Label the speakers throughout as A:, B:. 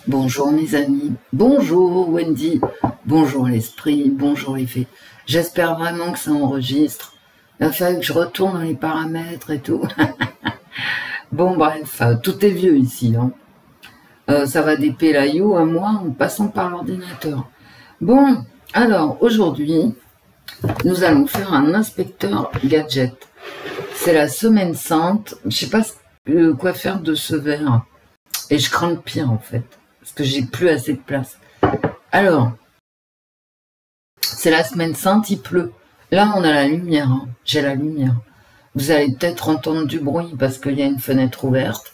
A: Bonjour mes amis, bonjour Wendy, bonjour l'esprit, bonjour les fées. J'espère vraiment que ça enregistre. Il a fallu que je retourne dans les paramètres et tout. Bon bref, tout est vieux ici. Hein. Ça va des pélayos à moi en passant par l'ordinateur. Bon, alors aujourd'hui, nous allons faire un inspecteur gadget. C'est la semaine sainte, je sais pas quoi faire de ce verre. Et je crains le pire en fait, parce que j'ai plus assez de place. Alors, c'est la semaine sainte, il pleut. Là, on a la lumière, hein. J'ai la lumière. Vous allez peut-être entendre du bruit parce qu'il y a une fenêtre ouverte.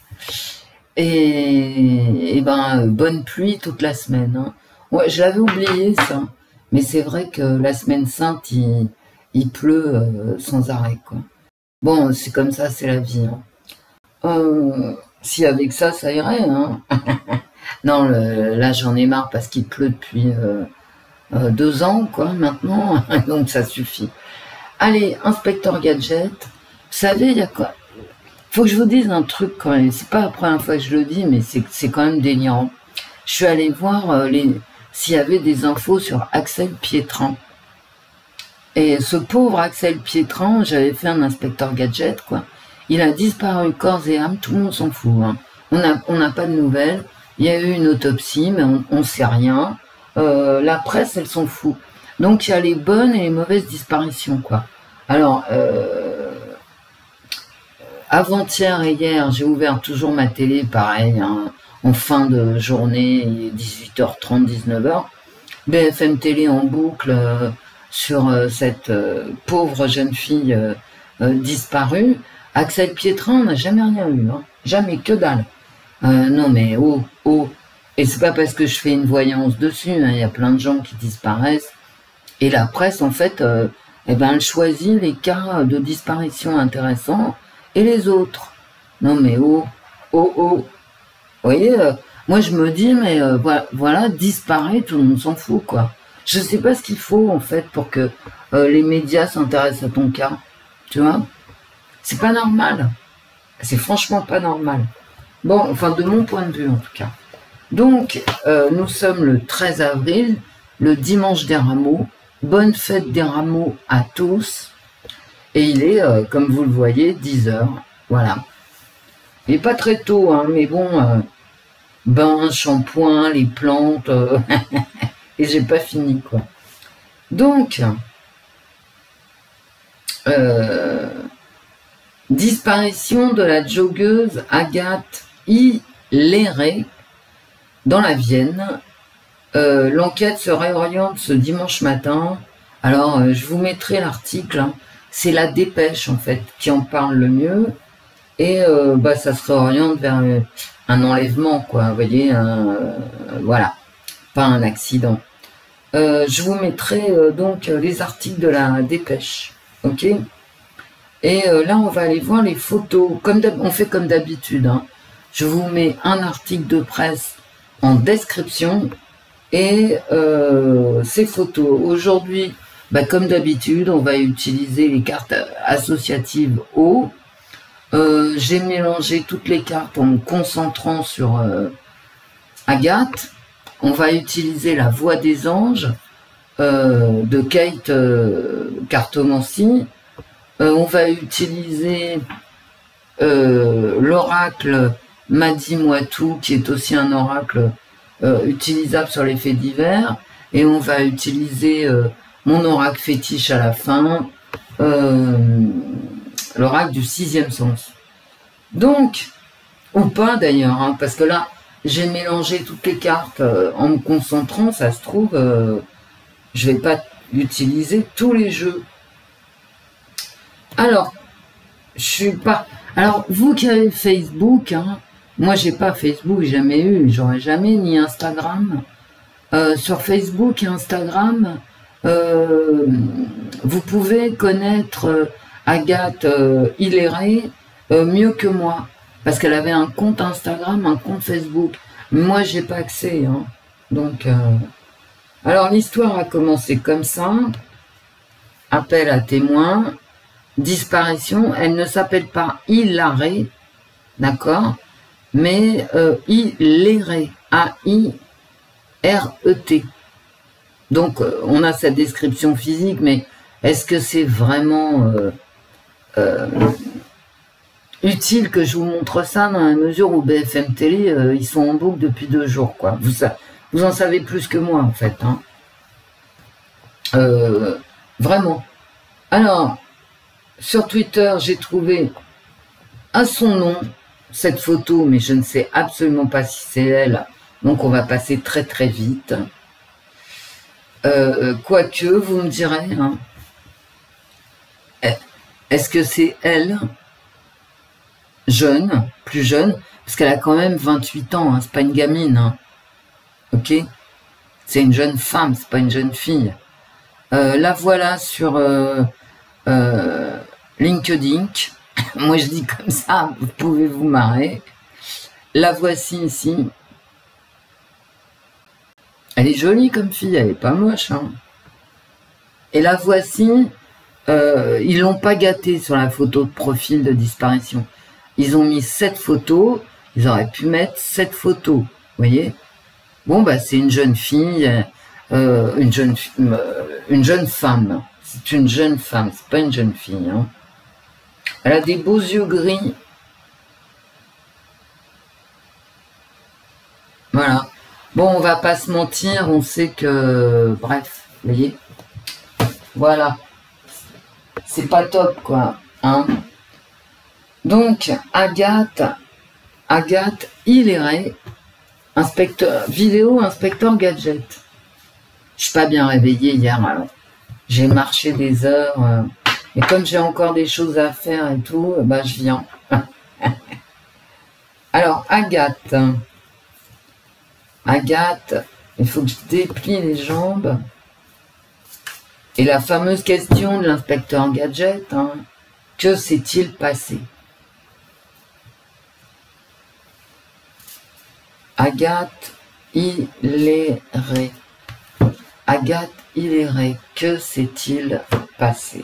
A: Et ben, bonne pluie toute la semaine. Hein. Ouais, je l'avais oublié ça, mais c'est vrai que la semaine sainte, il pleut sans arrêt, quoi. Bon, c'est comme ça, c'est la vie. Hein. Si avec ça, ça irait. Hein. Non, là, j'en ai marre parce qu'il pleut depuis 2 ans, quoi, maintenant. Donc, ça suffit. Allez, inspecteur gadget. Vous savez, il y a quoi? Faut que je vous dise un truc quand même. C'est pas la première fois que je le dis, mais c'est quand même délirant. Je suis allée voir s'il y avait des infos sur Axel Pietrin. Et ce pauvre Axel Pietrin, j'avais fait un inspecteur gadget, quoi. Il a disparu corps et âme, tout le monde s'en fout. Hein. On n'a pas de nouvelles. Il y a eu une autopsie, mais on ne sait rien. La presse, elle s'en fout. Donc, il y a les bonnes et les mauvaises disparitions, quoi. Alors, avant-hier et hier, j'ai ouvert toujours ma télé, pareil, hein, en fin de journée, 18h30, 19h. BFM Télé en boucle sur cette pauvre jeune fille disparue. Axel Pietrin, on n'a jamais rien eu, hein. Jamais, que dalle. Non mais oh. Et c'est pas parce que je fais une voyance dessus, hein. Il y a plein de gens qui disparaissent. Et la presse, en fait, elle choisit les cas de disparition intéressants et les autres. Non mais oh. Vous voyez, moi je me dis, mais voilà, disparaît, tout le monde s'en fout, quoi. Je sais pas ce qu'il faut, en fait, pour que les médias s'intéressent à ton cas, tu vois. C'est pas normal. C'est franchement pas normal. Bon, enfin, de mon point de vue, en tout cas. Donc, nous sommes le 13 avril, le dimanche des Rameaux. Bonne fête des Rameaux à tous. Et il est, comme vous le voyez, 10h. Voilà. Il n'est pas très tôt, hein, mais bon, bain, shampoing, les plantes, et j'ai pas fini, quoi. Donc, disparition de la joggeuse Agathe Hiléré dans la Vienne. L'enquête se réoriente ce dimanche matin. Alors, je vous mettrai l'article. Hein. C'est la Dépêche, en fait, qui en parle le mieux. Et ça se réoriente vers un enlèvement, quoi. Vous voyez, voilà, pas un accident. Je vous mettrai donc les articles de la Dépêche. Ok ? Et là, on va aller voir les photos. On fait comme d'habitude. Hein. Je vous mets un article de presse en description et ces photos. Aujourd'hui, comme d'habitude, on va utiliser les cartes associatives O. J'ai mélangé toutes les cartes en me concentrant sur Agathe. On va utiliser la voix des anges de Kate Cartomancie. On va utiliser l'oracle Madi Moitou, qui est aussi un oracle utilisable sur les faits divers. Et on va utiliser mon oracle fétiche à la fin, l'oracle du 6e sens. Donc, ou pas d'ailleurs, hein, parce que là, j'ai mélangé toutes les cartes en me concentrant, ça se trouve, je vais pas utiliser tous les jeux. Alors, je suis pas... Alors, vous qui avez Facebook, hein, moi j'ai pas Facebook, jamais eu, j'aurais jamais, ni Instagram. Sur Facebook et Instagram, vous pouvez connaître Agathe Hiléré mieux que moi, parce qu'elle avait un compte Instagram, un compte Facebook. Moi, j'ai pas accès, hein. Donc, alors l'histoire a commencé comme ça. Appel à témoins. Disparition, elle ne s'appelle pas Hiléré, d'accord? mais Hilaret, A-I-R-E-T. Donc, on a sa description physique, mais est-ce que c'est vraiment utile que je vous montre ça dans la mesure où BFM Télé, ils sont en boucle depuis 2 jours, quoi. Vous en savez plus que moi, en fait. Hein. Vraiment. Alors, sur Twitter, j'ai trouvé à son nom cette photo, mais je ne sais absolument pas si c'est elle, donc on va passer très très vite. Quoique, vous me direz, hein, est-ce que c'est elle, jeune, plus jeune, parce qu'elle a quand même 28 ans, hein, c'est pas une gamine, hein, ok? C'est une jeune femme, c'est pas une jeune fille. La voilà sur LinkedIn. Moi je dis comme ça, vous pouvez vous marrer. La voici ici. Elle est jolie comme fille, elle est pas moche. Hein. Et la voici, ils l'ont pas gâtée sur la photo de profil de disparition. Ils ont mis 7 photos, ils auraient pu mettre 7 photos, vous voyez. Bon, bah c'est une jeune fille, une jeune femme. C'est une jeune femme, c'est pas une jeune fille. Hein. Elle a des beaux yeux gris. Voilà. Bon, on va pas se mentir, on sait que... Bref, vous voyez. Voilà. C'est pas top, quoi. Hein. Donc, Agathe Hilaret, inspecteur gadget. Je suis pas bien réveillée hier, alors. J'ai marché des heures, et comme j'ai encore des choses à faire et tout, bah je viens. Alors, Agathe, il faut que je déplie les jambes. Et la fameuse question de l'inspecteur gadget, hein, que s'est-il passé? Agathe Hilaret. Agathe Hilaret, que s'est-il passé?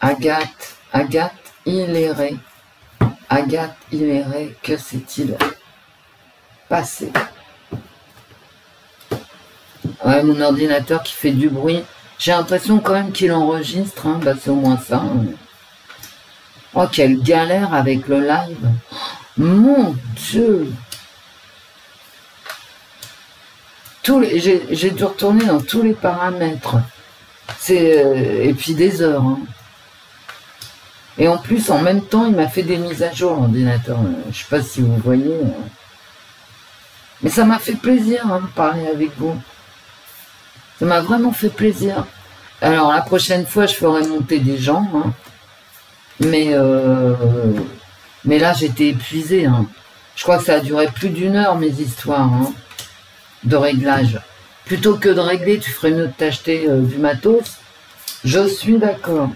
A: Agathe Hilaret. Agathe Hilaret, que s'est-il passé? Ouais, mon ordinateur qui fait du bruit. J'ai l'impression quand même qu'il enregistre, hein. Bah, c'est au moins ça. Hein. Oh, quelle galère avec le live. Mon Dieu. J'ai dû retourner dans tous les paramètres. Et puis des heures. Hein. Et en plus, en même temps, il m'a fait des mises à jour, l'ordinateur. Je ne sais pas si vous voyez. Mais ça m'a fait plaisir hein, de parler avec vous. Ça m'a vraiment fait plaisir. Alors, la prochaine fois, je ferai monter des gens. Hein. Mais là, j'étais épuisée. Hein. Je crois que ça a duré plus d'1 heure, mes histoires hein, de réglage. Plutôt que de régler, tu ferais mieux de t'acheter du matos. Je suis d'accord.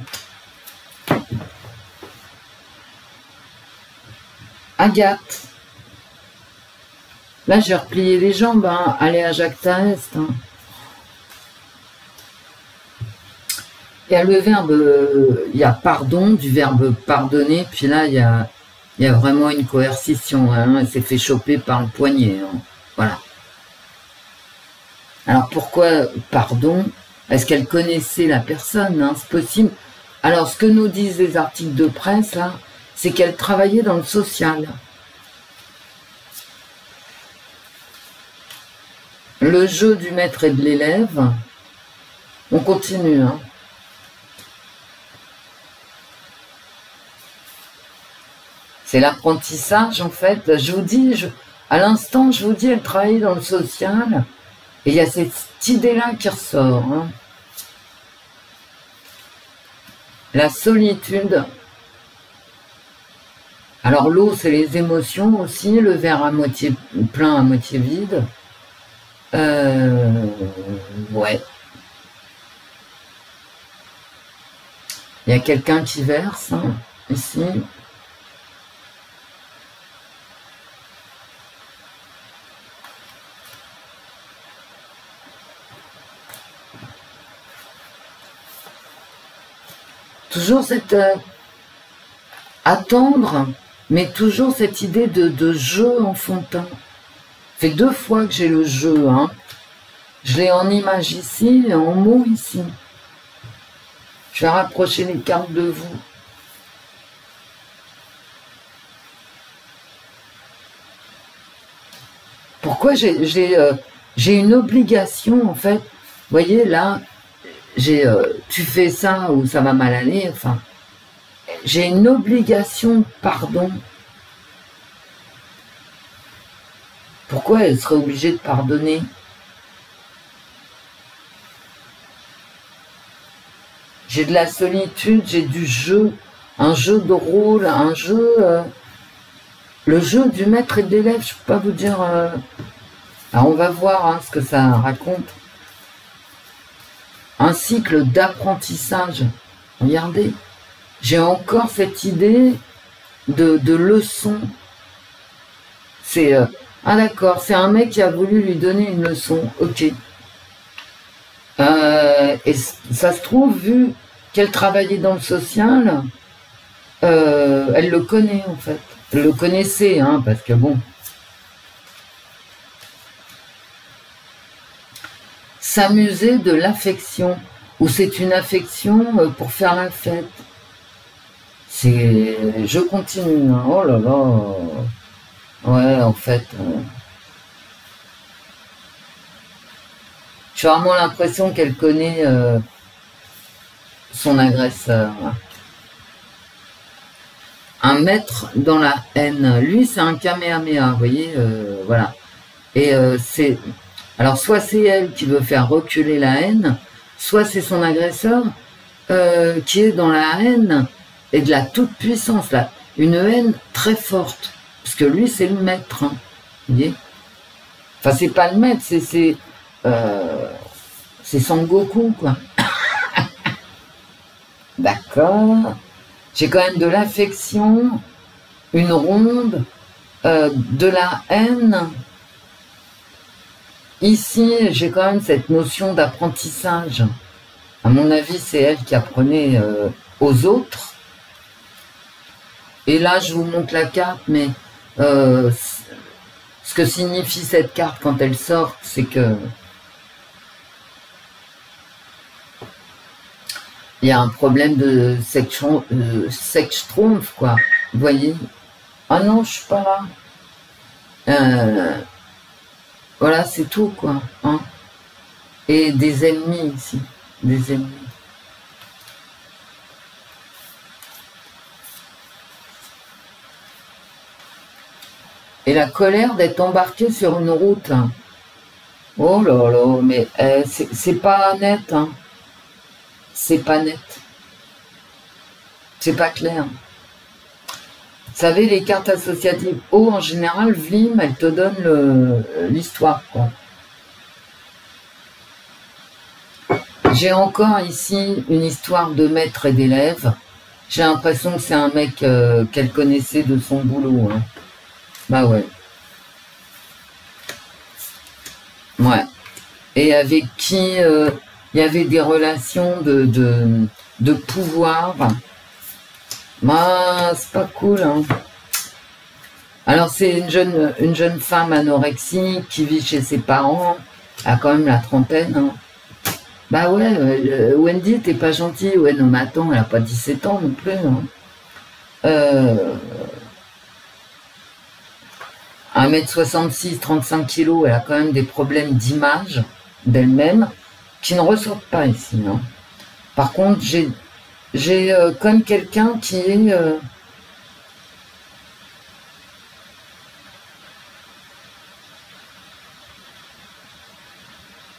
A: Agathe. Là, j'ai replié les jambes. Hein. Allez à Jacques Taest. Hein. Il y a le verbe, il y a pardon, du verbe pardonner, puis là, il y a vraiment une coercition. Hein. Elle s'est fait choper par le poignet. Hein. Voilà. Alors, pourquoi pardon? Est-ce qu'elle connaissait la personne? Hein. C'est possible. Alors, ce que nous disent les articles de presse, là, c'est qu'elle travaillait dans le social. Le jeu du maître et de l'élève, on continue. Hein. C'est l'apprentissage, en fait. Je vous dis, à l'instant, je vous dis, elle travaillait dans le social. Et il y a cette idée-là qui ressort. Hein. La solitude. Alors l'eau, c'est les émotions aussi. Le verre à moitié plein, à moitié vide. Ouais. Il y a quelqu'un qui verse, hein, ici. Toujours cette... attendre, mais toujours cette idée de jeu enfantin. Ça fait 2 fois que j'ai le jeu, hein. Je l'ai en image ici et en mots ici. Je vais rapprocher les cartes de vous. Pourquoi j'ai une obligation, en fait. Vous voyez, là, tu fais ça ou ça va mal aller, enfin... J'ai une obligation de pardon. Pourquoi elle serait obligée de pardonner? J'ai de la solitude, j'ai du jeu, un jeu de rôle, un jeu... le jeu du maître et de l'élève, je ne peux pas vous dire... Alors on va voir hein, ce que ça raconte. Un cycle d'apprentissage. Regardez. J'ai encore cette idée de leçon. C'est... ah d'accord, c'est un mec qui a voulu lui donner une leçon. Ok. Et ça se trouve, vu qu'elle travaillait dans le social, elle le connaît en fait. Elle le connaissait, hein, parce que bon... S'amuser de l'affection, ou c'est une affection pour faire la fête. C'est... Je continue, hein. Oh là là. Ouais, en fait... J'ai vraiment l'impression qu'elle connaît son agresseur. Un maître dans la haine. Lui, c'est un Kamehameha, vous voyez, voilà. Et c'est... Alors, soit c'est elle qui veut faire reculer la haine, soit c'est son agresseur qui est dans la haine et de la toute-puissance, là. Une haine très forte. Parce que lui, c'est le maître. Hein, vous voyez. Enfin, c'est pas le maître, c'est Son Goku, quoi. D'accord. J'ai quand même de l'affection, une ronde, de la haine. Ici, j'ai quand même cette notion d'apprentissage. À mon avis, c'est elle qui apprenait aux autres. Et là, je vous montre la carte, mais ce que signifie cette carte quand elle sort, c'est que il y a un problème de sex-trompe, quoi. Vous voyez? Ah non, je suis pas là. Voilà, c'est tout, quoi. Hein. Et des ennemis ici. Des ennemis. Et la colère d'être embarqué sur une route. Hein. Oh là là, mais c'est pas net. Hein. C'est pas net. C'est pas clair. Vous savez, les cartes associatives en général, Vlim, elle te donne l'histoire, quoi. J'ai encore ici une histoire de maître et d'élève. J'ai l'impression que c'est un mec qu'elle connaissait de son boulot. Hein. Bah ouais. Ouais. Et avec qui il y avait des relations de pouvoir. Bah, c'est pas cool, hein. Alors, c'est une jeune femme anorexique qui vit chez ses parents, a quand même la trentaine. Hein. Bah ouais, Wendy, t'es pas gentille. Ouais, non, mais attends, elle a pas 17 ans non plus. Hein. 1m66, 35 kilos, elle a quand même des problèmes d'image d'elle-même qui ne ressortent pas ici. Hein. Par contre, j'ai comme quelqu'un qui est...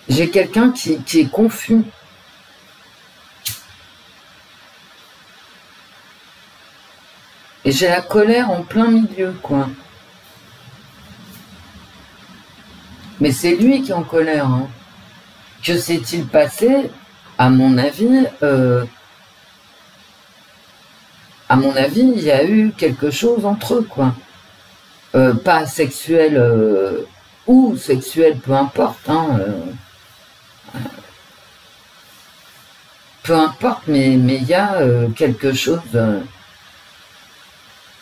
A: j'ai quelqu'un qui est confus. Et j'ai la colère en plein milieu, quoi. Mais c'est lui qui est en colère. Hein. Que s'est-il passé? À mon avis, il y a eu quelque chose entre eux, quoi. Pas sexuel ou sexuel, peu importe. Hein, peu importe, mais il y a quelque chose.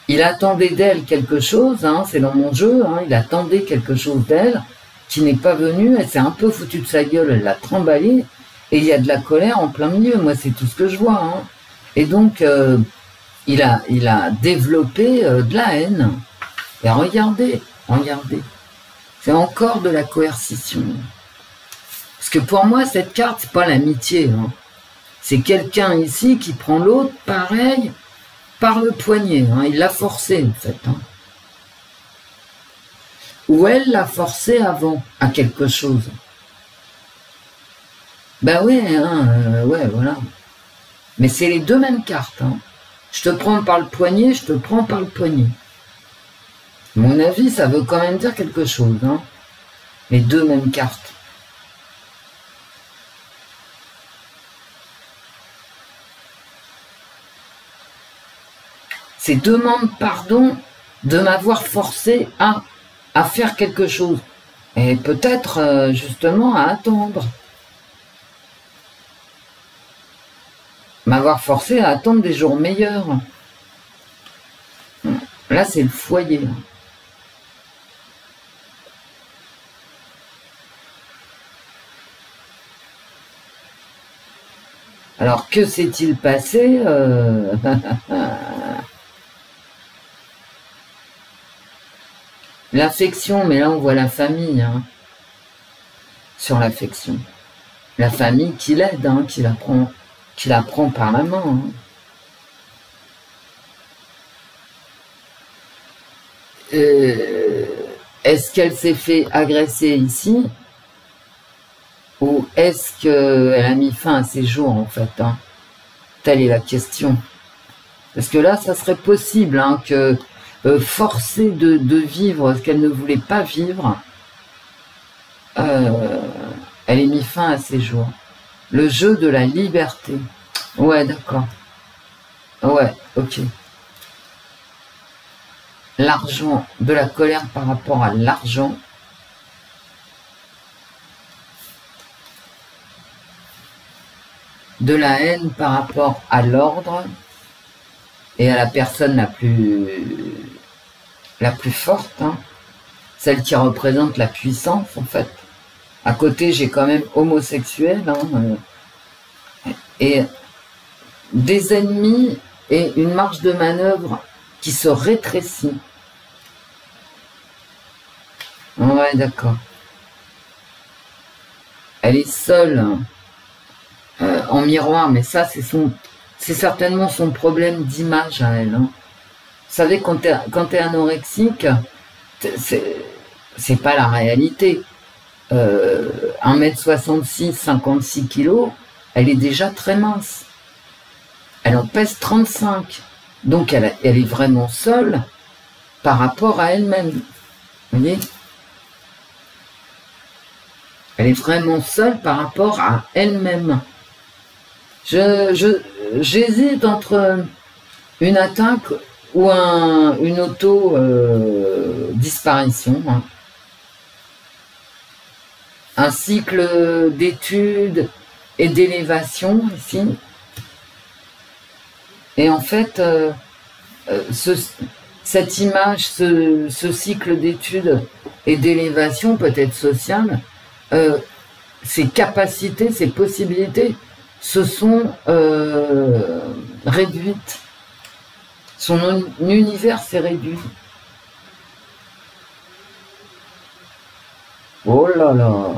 A: Il attendait d'elle quelque chose, hein, c'est dans mon jeu, hein, il attendait quelque chose d'elle qui n'est pas venu, elle s'est un peu foutue de sa gueule, elle l'a trimballé, et il y a de la colère en plein milieu, moi c'est tout ce que je vois. Hein. Et donc, il a développé de la haine. Et regardez, c'est encore de la coercition. Parce que pour moi, cette carte, c'est pas l'amitié. Hein. C'est quelqu'un ici qui prend l'autre, pareil, par le poignet. Hein. Il l'a forcé, en fait. Hein. Ou elle l'a forcé avant, à quelque chose. Ben oui, hein, ouais, voilà. Mais c'est les deux mêmes cartes. Hein. Je te prends par le poignet, je te prends par le poignet. À mon avis, ça veut quand même dire quelque chose. Hein. Les deux mêmes cartes. C'est demande pardon de m'avoir forcé à faire quelque chose. Et peut-être justement à attendre. M'avoir forcé à attendre des jours meilleurs. Là, c'est le foyer. Alors, que s'est-il passé L'affection, mais là, on voit la famille. Hein, sur l'affection. La famille qui l'aide, hein, qui la prend par la main. Hein. Est-ce qu'elle s'est fait agresser ici ou est-ce qu'elle a mis fin à ses jours en fait hein. Telle est la question. Parce que là, ça serait possible hein, que forcée de vivre ce qu'elle ne voulait pas vivre, elle ait mis fin à ses jours. Le jeu de la liberté. Ouais, d'accord. Ouais, ok. L'argent, de la colère par rapport à l'argent. De la haine par rapport à l'ordre et à la personne la plus forte, hein, celle qui représente la puissance en fait. À côté, j'ai quand même homosexuel hein, et des ennemis et une marge de manœuvre qui se rétrécit. Ouais, d'accord. Elle est seule en miroir, mais ça, c'est certainement son problème d'image à elle. Hein. Vous savez, quand t'es anorexique, c'est pas la réalité. 1m66, 56 kg, elle est déjà très mince. Elle en pèse 35. Donc elle est vraiment seule par rapport à elle-même. Vous voyez ? Elle est vraiment seule par rapport à elle-même. J'hésite entre une attaque ou une auto-disparition. Hein. Un cycle d'études et d'élévation ici. Et en fait, cette image, ce cycle d'études et d'élévation, peut-être sociale, ses capacités, ses possibilités se sont réduites. Son univers s'est réduit. Oh là là!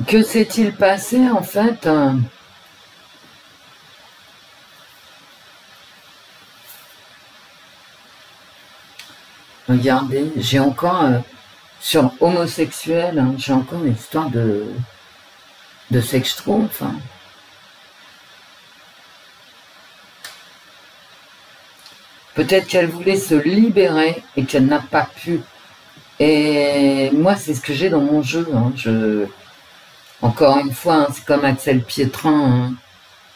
A: Que s'est-il passé en fait Regardez, j'ai encore sur homosexuel, hein, j'ai encore une histoire de sextro, enfin. Peut-être qu'elle voulait se libérer et qu'elle n'a pas pu. Et moi, c'est ce que j'ai dans mon jeu. Hein, Encore une fois, hein, c'est comme Axel Pietrin, hein,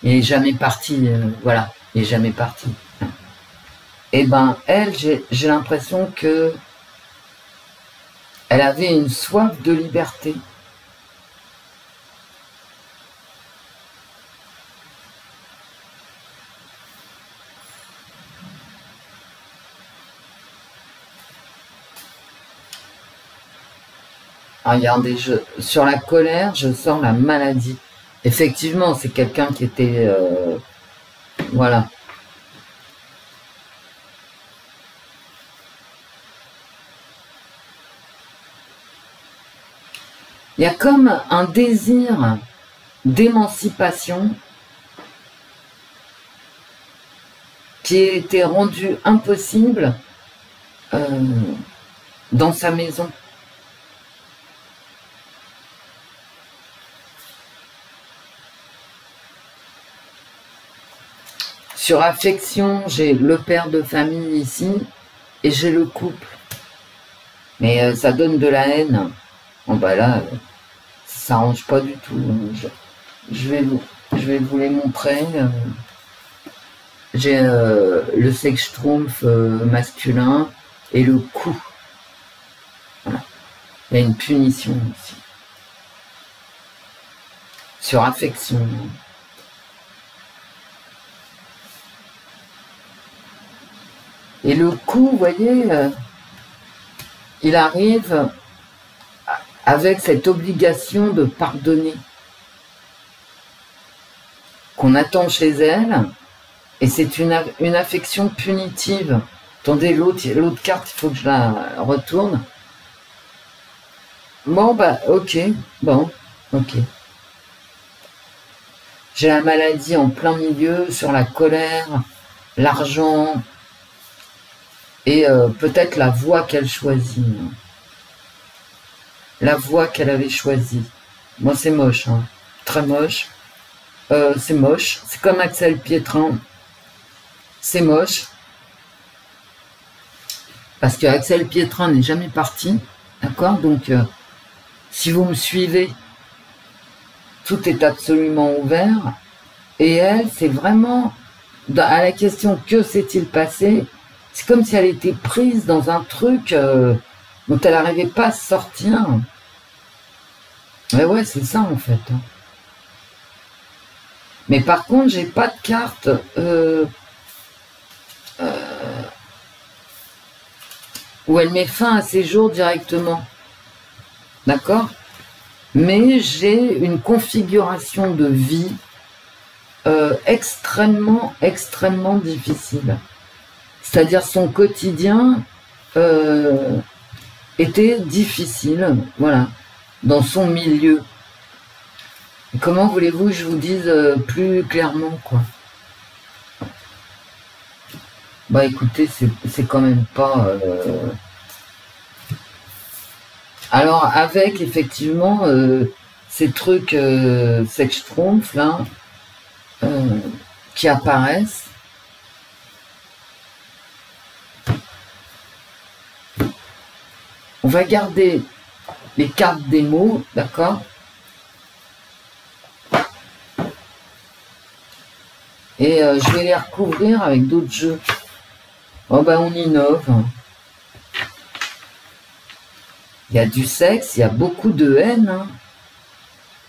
A: il est jamais parti, voilà, il est jamais parti. Et ben, elle, j'ai l'impression que elle avait une soif de liberté. Regardez, sur la colère, je sors la maladie. Effectivement, c'est quelqu'un qui était... voilà. Il y a comme un désir d'émancipation qui a été rendu impossible dans sa maison. Sur affection, j'ai le père de famille ici et j'ai le couple. Mais ça donne de la haine. Bon bah là, ça s'arrange pas du tout. Je vais vous les montrer. J'ai le sextrumpf masculin et le coup. Voilà. Il y a une punition aussi. Sur affection. Et le coup, vous voyez, il arrive avec cette obligation de pardonner qu'on attend chez elle, et c'est une affection punitive. Attendez, l'autre carte, il faut que je la retourne. Bon, bah, ok, bon, ok. J'ai la maladie en plein milieu, sur la colère, l'argent, et peut-être la voie qu'elle choisit. La voie qu'elle avait choisie. Moi, c'est moche, hein. Très moche. C'est moche. C'est comme Axel Pietrin. C'est moche. Parce que Axel Pietrin n'est jamais parti. D'accord? Donc, si vous me suivez, tout est absolument ouvert. Et elle, c'est vraiment, à la question « Que s'est-il passé ?» c'est comme si elle était prise dans un truc dont elle n'arrivait pas à sortir. Mais ouais, c'est ça en fait. Mais par contre, j'ai pas de carte où elle met fin à ses jours directement. D'accord? Mais j'ai une configuration de vie extrêmement difficile. C'est-à-dire son quotidien était difficile, voilà, dans son milieu. Et comment voulez-vous que je vous dise plus clairement, quoi? Bah écoutez, c'est quand même pas... Alors avec effectivement ces trucs sextrumpf là qui apparaissent. On va garder les cartes des mots, d'accord? Et je vais les recouvrir avec d'autres jeux. Oh ben on innove. Il y a du sexe, il y a beaucoup de haine. Hein.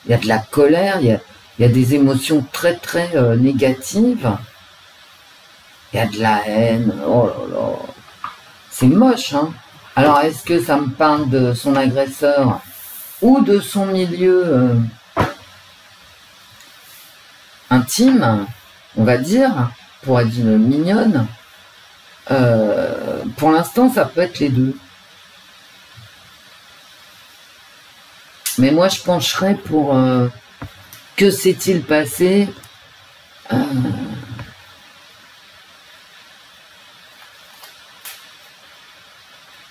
A: Il y a de la colère, il y a des émotions très négatives. Il y a de la haine. Oh là là. C'est moche, hein? Alors, est-ce que ça me parle de son agresseur ou de son milieu intime, on va dire, pour être une mignonne? Pour l'instant, ça peut être les deux. Mais moi, je pencherais pour que s'est-il passé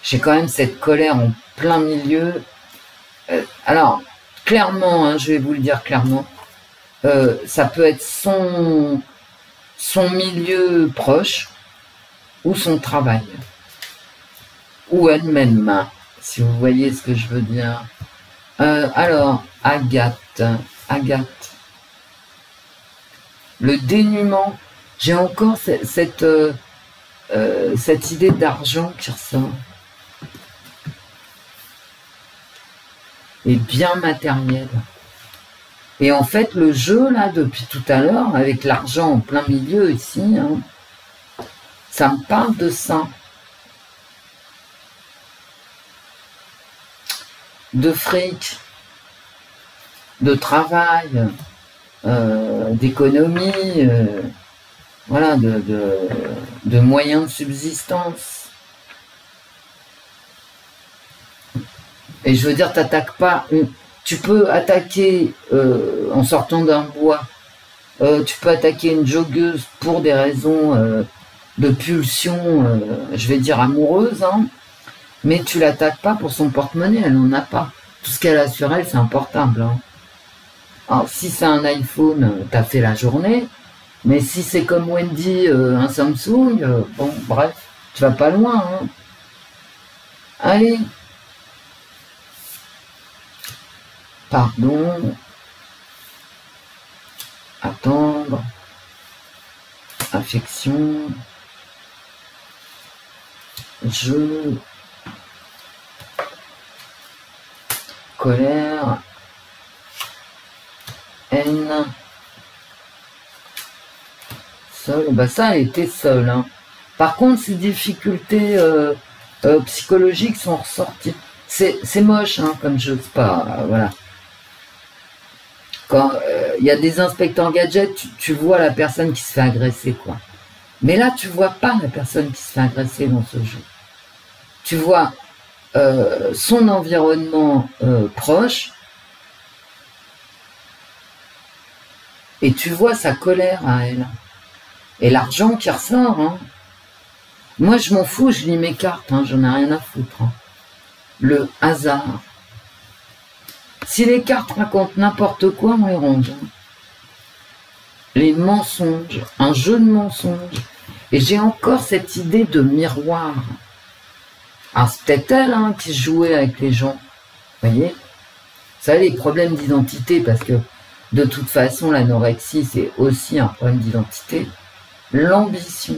A: J'ai quand même cette colère en plein milieu. Alors, clairement, hein, je vais vous le dire clairement, ça peut être son milieu proche ou son travail. Ou elle-même, si vous voyez ce que je veux dire. Alors, Agathe. Agathe. Le dénuement. J'ai encore cette idée d'argent qui ressort. Et bien matériel. Et en fait, le jeu, là, depuis tout à l'heure, avec l'argent en plein milieu ici, hein, ça me parle de ça. De fric, de travail, d'économie, voilà, de moyens de subsistance. Et je veux dire, t'attaques pas. Tu peux attaquer en sortant d'un bois. Tu peux attaquer une joggeuse pour des raisons de pulsion, je vais dire amoureuse, hein, mais tu l'attaques pas pour son porte-monnaie, elle n'en a pas. Tout ce qu'elle a sur elle, c'est un portable. Hein. Alors, si c'est un iPhone, t'as fait la journée, mais si c'est comme Wendy, un Samsung, bon, bref, tu vas pas loin. Hein. Allez. Pardon. Attendre. Affection. Jeu. Colère. Haine. Seul. Bah ça, elle était seule. Hein. Par contre, ces difficultés psychologiques sont ressorties. C'est moche, hein, comme je sais pas. Voilà. Quand il y a des inspecteurs gadgets, tu vois la personne qui se fait agresser, quoi. Mais là, tu vois pas la personne qui se fait agresser dans ce jeu. Tu vois son environnement proche et tu vois sa colère à elle. Et l'argent qui ressort. Hein. Moi, je m'en fous, je lis mes cartes, hein, j'en ai rien à foutre. Hein. Le hasard. Si les cartes racontent n'importe quoi, on les range. Hein. Les mensonges, un jeu de mensonges. Et j'ai encore cette idée de miroir. Ah, c'est peut-être elle hein, qui jouait avec les gens. Vous voyez? Ça a les problèmes d'identité, parce que de toute façon, l'anorexie, c'est aussi un problème d'identité. L'ambition.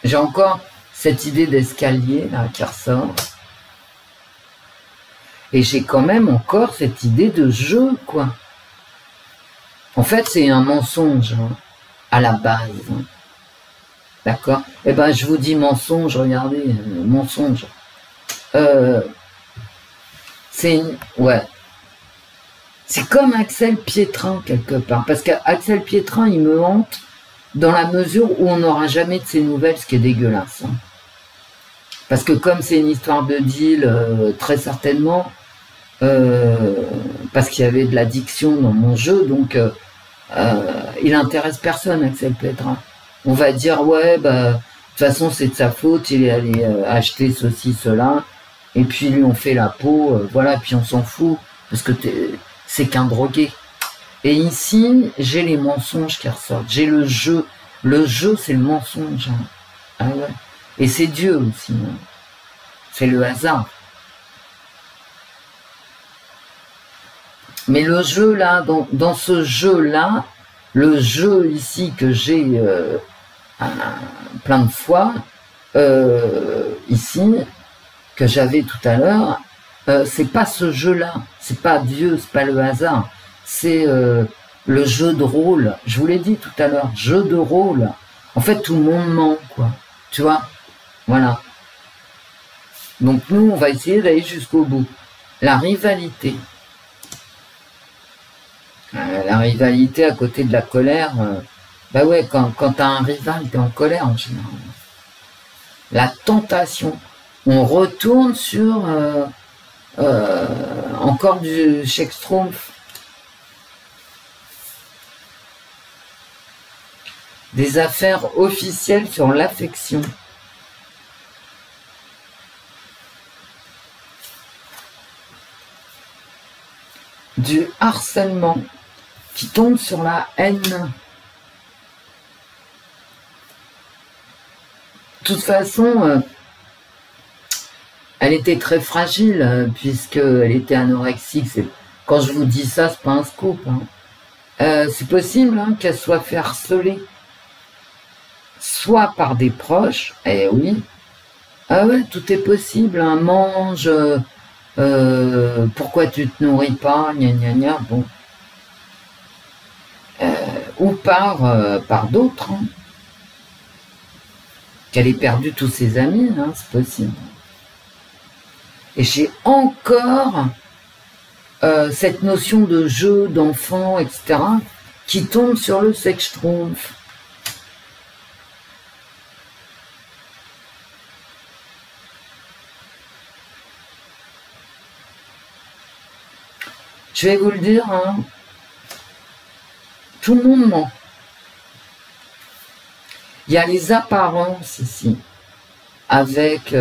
A: J'ai encore cette idée d'escalier là qui ressort. Et j'ai quand même encore cette idée de jeu, quoi. En fait, c'est un mensonge, hein, à la base. Hein. D'accord? Eh ben, je vous dis mensonge, regardez, mensonge. Ouais. C'est comme Axel Pietrin, quelque part. Parce qu'Axel Pietrin, il me hante dans la mesure où on n'aura jamais de ses nouvelles, ce qui est dégueulasse. Hein. Parce que comme c'est une histoire de deal, très certainement, parce qu'il y avait de l'addiction dans mon jeu, donc il intéresse personne, Axel Pietrin. On va dire, ouais, bah, de toute façon, c'est de sa faute, il est allé acheter ceci, cela, et puis lui, on fait la peau, voilà, puis on s'en fout, parce que c'est qu'un drogué. Et ici, j'ai les mensonges qui ressortent, j'ai le jeu. Le jeu, c'est le mensonge. Hein. Ah ouais. Et c'est Dieu aussi. Hein. C'est le hasard. Mais le jeu là, dans ce jeu-là, le jeu ici que j'ai plein de fois, ici, que j'avais tout à l'heure, c'est pas ce jeu-là, c'est pas Dieu, c'est pas le hasard, c'est le jeu de rôle. Je vous l'ai dit tout à l'heure, jeu de rôle. En fait, tout le monde ment, quoi. Tu vois? Voilà. Donc nous, on va essayer d'aller jusqu'au bout. La rivalité. La rivalité à côté de la colère, bah ouais, quand t'as un rival, t'es en colère en général. La tentation. On retourne sur encore du Shekstrumpf. Des affaires officielles sur l'affection. Du harcèlement qui tombe sur la haine. De toute façon, Elle était très fragile, puisqu'elle était anorexique. Quand je vous dis ça, c'est pas un scoop. Hein. C'est possible hein, qu'elle soit fait harceler, soit par des proches, eh oui. Ah ouais, tout est possible, hein. Mange, pourquoi tu te nourris pas, gna gna gna, bon. Ou par d'autres, hein. Qu'elle ait perdu tous ses amis, hein, c'est possible. Et j'ai encore cette notion de jeu, d'enfant, etc., qui tombe sur le sex-schtroumpf. Je vais vous le dire, hein, tout le monde ment. Il y a les apparences ici, avec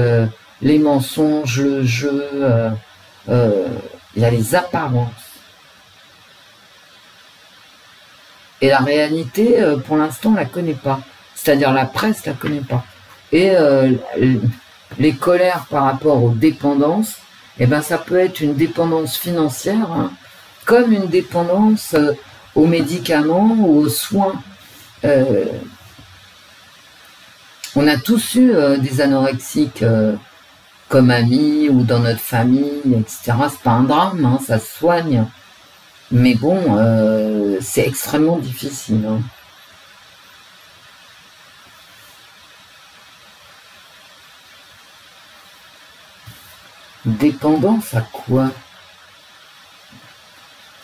A: les mensonges, le jeu, il y a les apparences. Et la réalité, pour l'instant, on la connaît pas. C'est-à-dire la presse la connaît pas. Et les colères par rapport aux dépendances, eh ben, ça peut être une dépendance financière, hein, comme une dépendance aux médicaments ou aux soins. On a tous eu des anorexiques comme amis ou dans notre famille, etc. C'est pas un drame, hein, ça se soigne. Mais bon, c'est extrêmement difficile. Hein. Dépendance à quoi?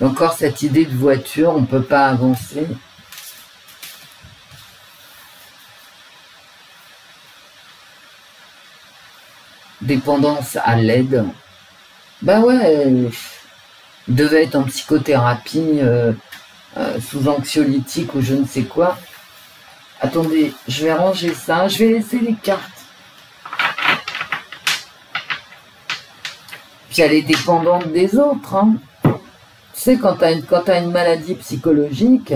A: Encore cette idée de voiture, on ne peut pas avancer. Dépendance à l'aide. Bah ouais, il devait être en psychothérapie, sous anxiolytique ou je ne sais quoi. Attendez, je vais ranger ça, je vais laisser les cartes. Puis elle est dépendante des autres. Hein. Tu sais, quand t'as une maladie psychologique,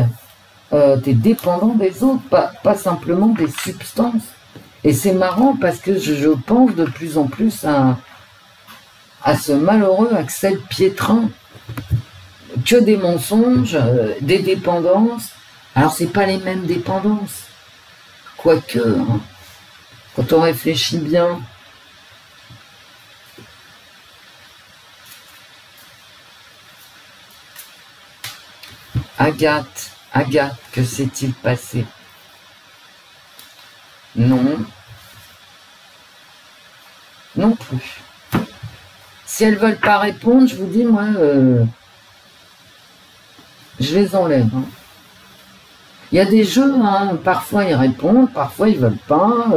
A: t'es dépendant des autres, pas simplement des substances. Et c'est marrant parce que je pense de plus en plus à ce malheureux Axel Pietrin. Que des mensonges, des dépendances. Alors c'est pas les mêmes dépendances. Quoique, hein, quand on réfléchit bien. Agathe, que s'est-il passé? Non. Non plus. Si elles veulent pas répondre, je vous dis, moi, je les enlève. Hein. Il y a des jeux, hein, parfois ils répondent, parfois ils veulent pas,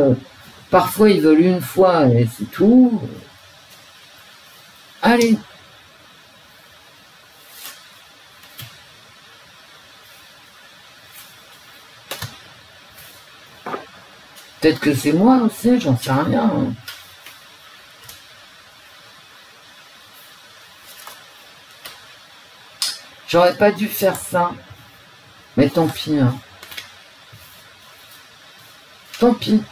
A: parfois ils veulent une fois et c'est tout. Allez. Peut-être que c'est moi aussi, j'en sais rien. Hein. J'aurais pas dû faire ça. Mais tant pis. Hein. Tant pis.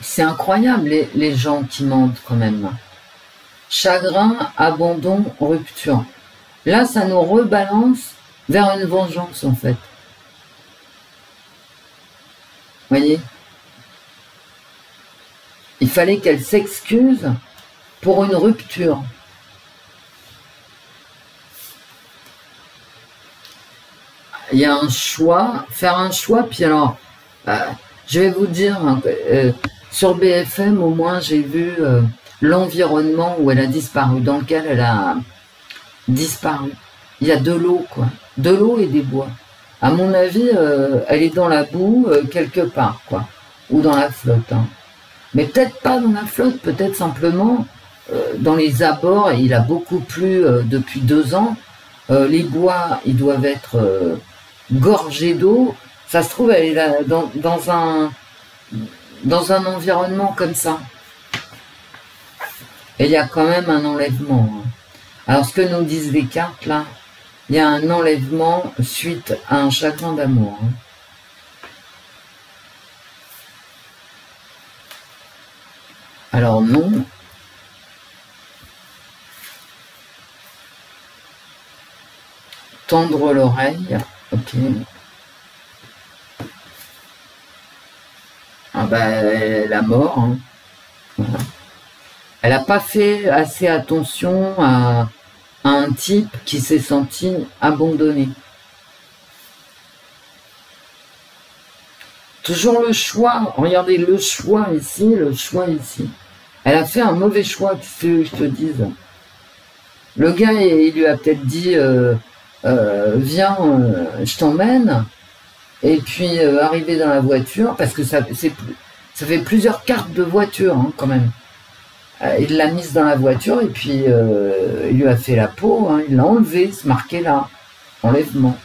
A: C'est incroyable les gens qui mentent quand même. Chagrin, abandon, rupture. Là, ça nous rebalance vers une vengeance, en fait. Voyez? Il fallait qu'elle s'excuse pour une rupture. Il y a un choix, faire un choix, puis alors, je vais vous dire, hein, sur BFM, au moins, j'ai vu l'environnement où elle a disparu, dans lequel elle a disparu. Il y a de l'eau, quoi. De l'eau et des bois. À mon avis, elle est dans la boue, quelque part, quoi. Ou dans la flotte. Hein. Mais peut-être pas dans la flotte, peut-être simplement dans les abords. Il a beaucoup plu depuis 2 ans. Les bois, ils doivent être gorgés d'eau. Ça se trouve, elle est là, dans un environnement comme ça. Et il y a quand même un enlèvement. Hein. Alors, ce que nous disent les cartes, là, il y a un enlèvement suite à un chagrin d'amour. Hein. Alors non. Tendre l'oreille. Ok. Ah ben, la mort. Hein. Voilà. Elle n'a pas fait assez attention à un type qui s'est senti abandonné. Toujours le choix. Regardez le choix ici, le choix ici. Elle a fait un mauvais choix, qu'est-ce que je te dise. Le gars, il lui a peut-être dit viens, je t'emmène. Et puis arrivé dans la voiture, parce que ça fait plusieurs cartes de voiture hein, quand même. Il l'a mise dans la voiture et puis il lui a fait la peau, hein, il l'a enlevé, c'est marqué là, enlèvement.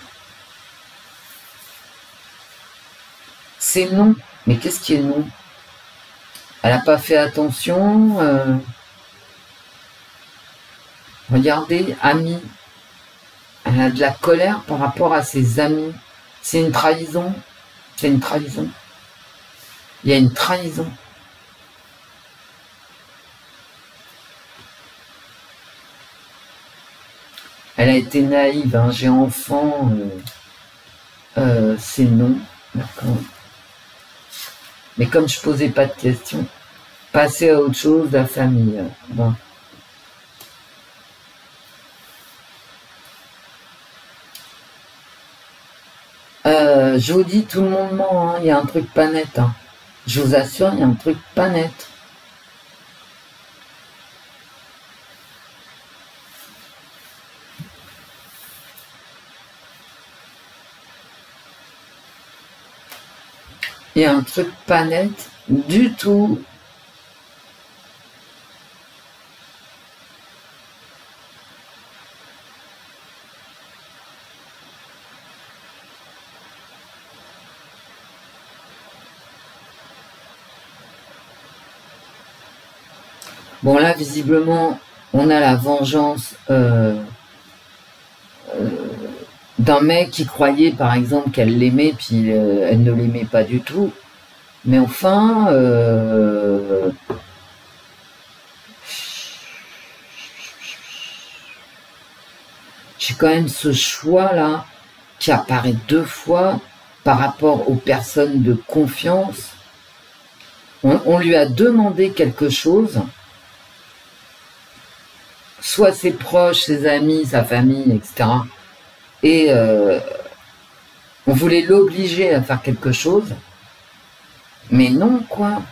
A: C'est non, mais qu'est-ce qui est non? Elle n'a pas fait attention. Regardez, amis. Elle a de la colère par rapport à ses amis. C'est une trahison. C'est une trahison. Il y a une trahison. Elle a été naïve, hein, j'ai enfant, c'est non, d'accord. Mais comme je posais pas de questions, passer à autre chose, la famille. Bon. Je vous dis, tout le monde ment, hein, il y a un truc pas net. Hein. Je vous assure, il y a un truc pas net. Il y a un truc pas net du tout. Bon là, visiblement, on a la vengeance d'un mec qui croyait, par exemple, qu'elle l'aimait, puis elle ne l'aimait pas du tout. Mais enfin, j'ai quand même ce choix-là qui apparaît 2 fois par rapport aux personnes de confiance. On lui a demandé quelque chose, soit ses proches, ses amis, sa famille, etc. Et on voulait l'obliger à faire quelque chose, mais non, quoi.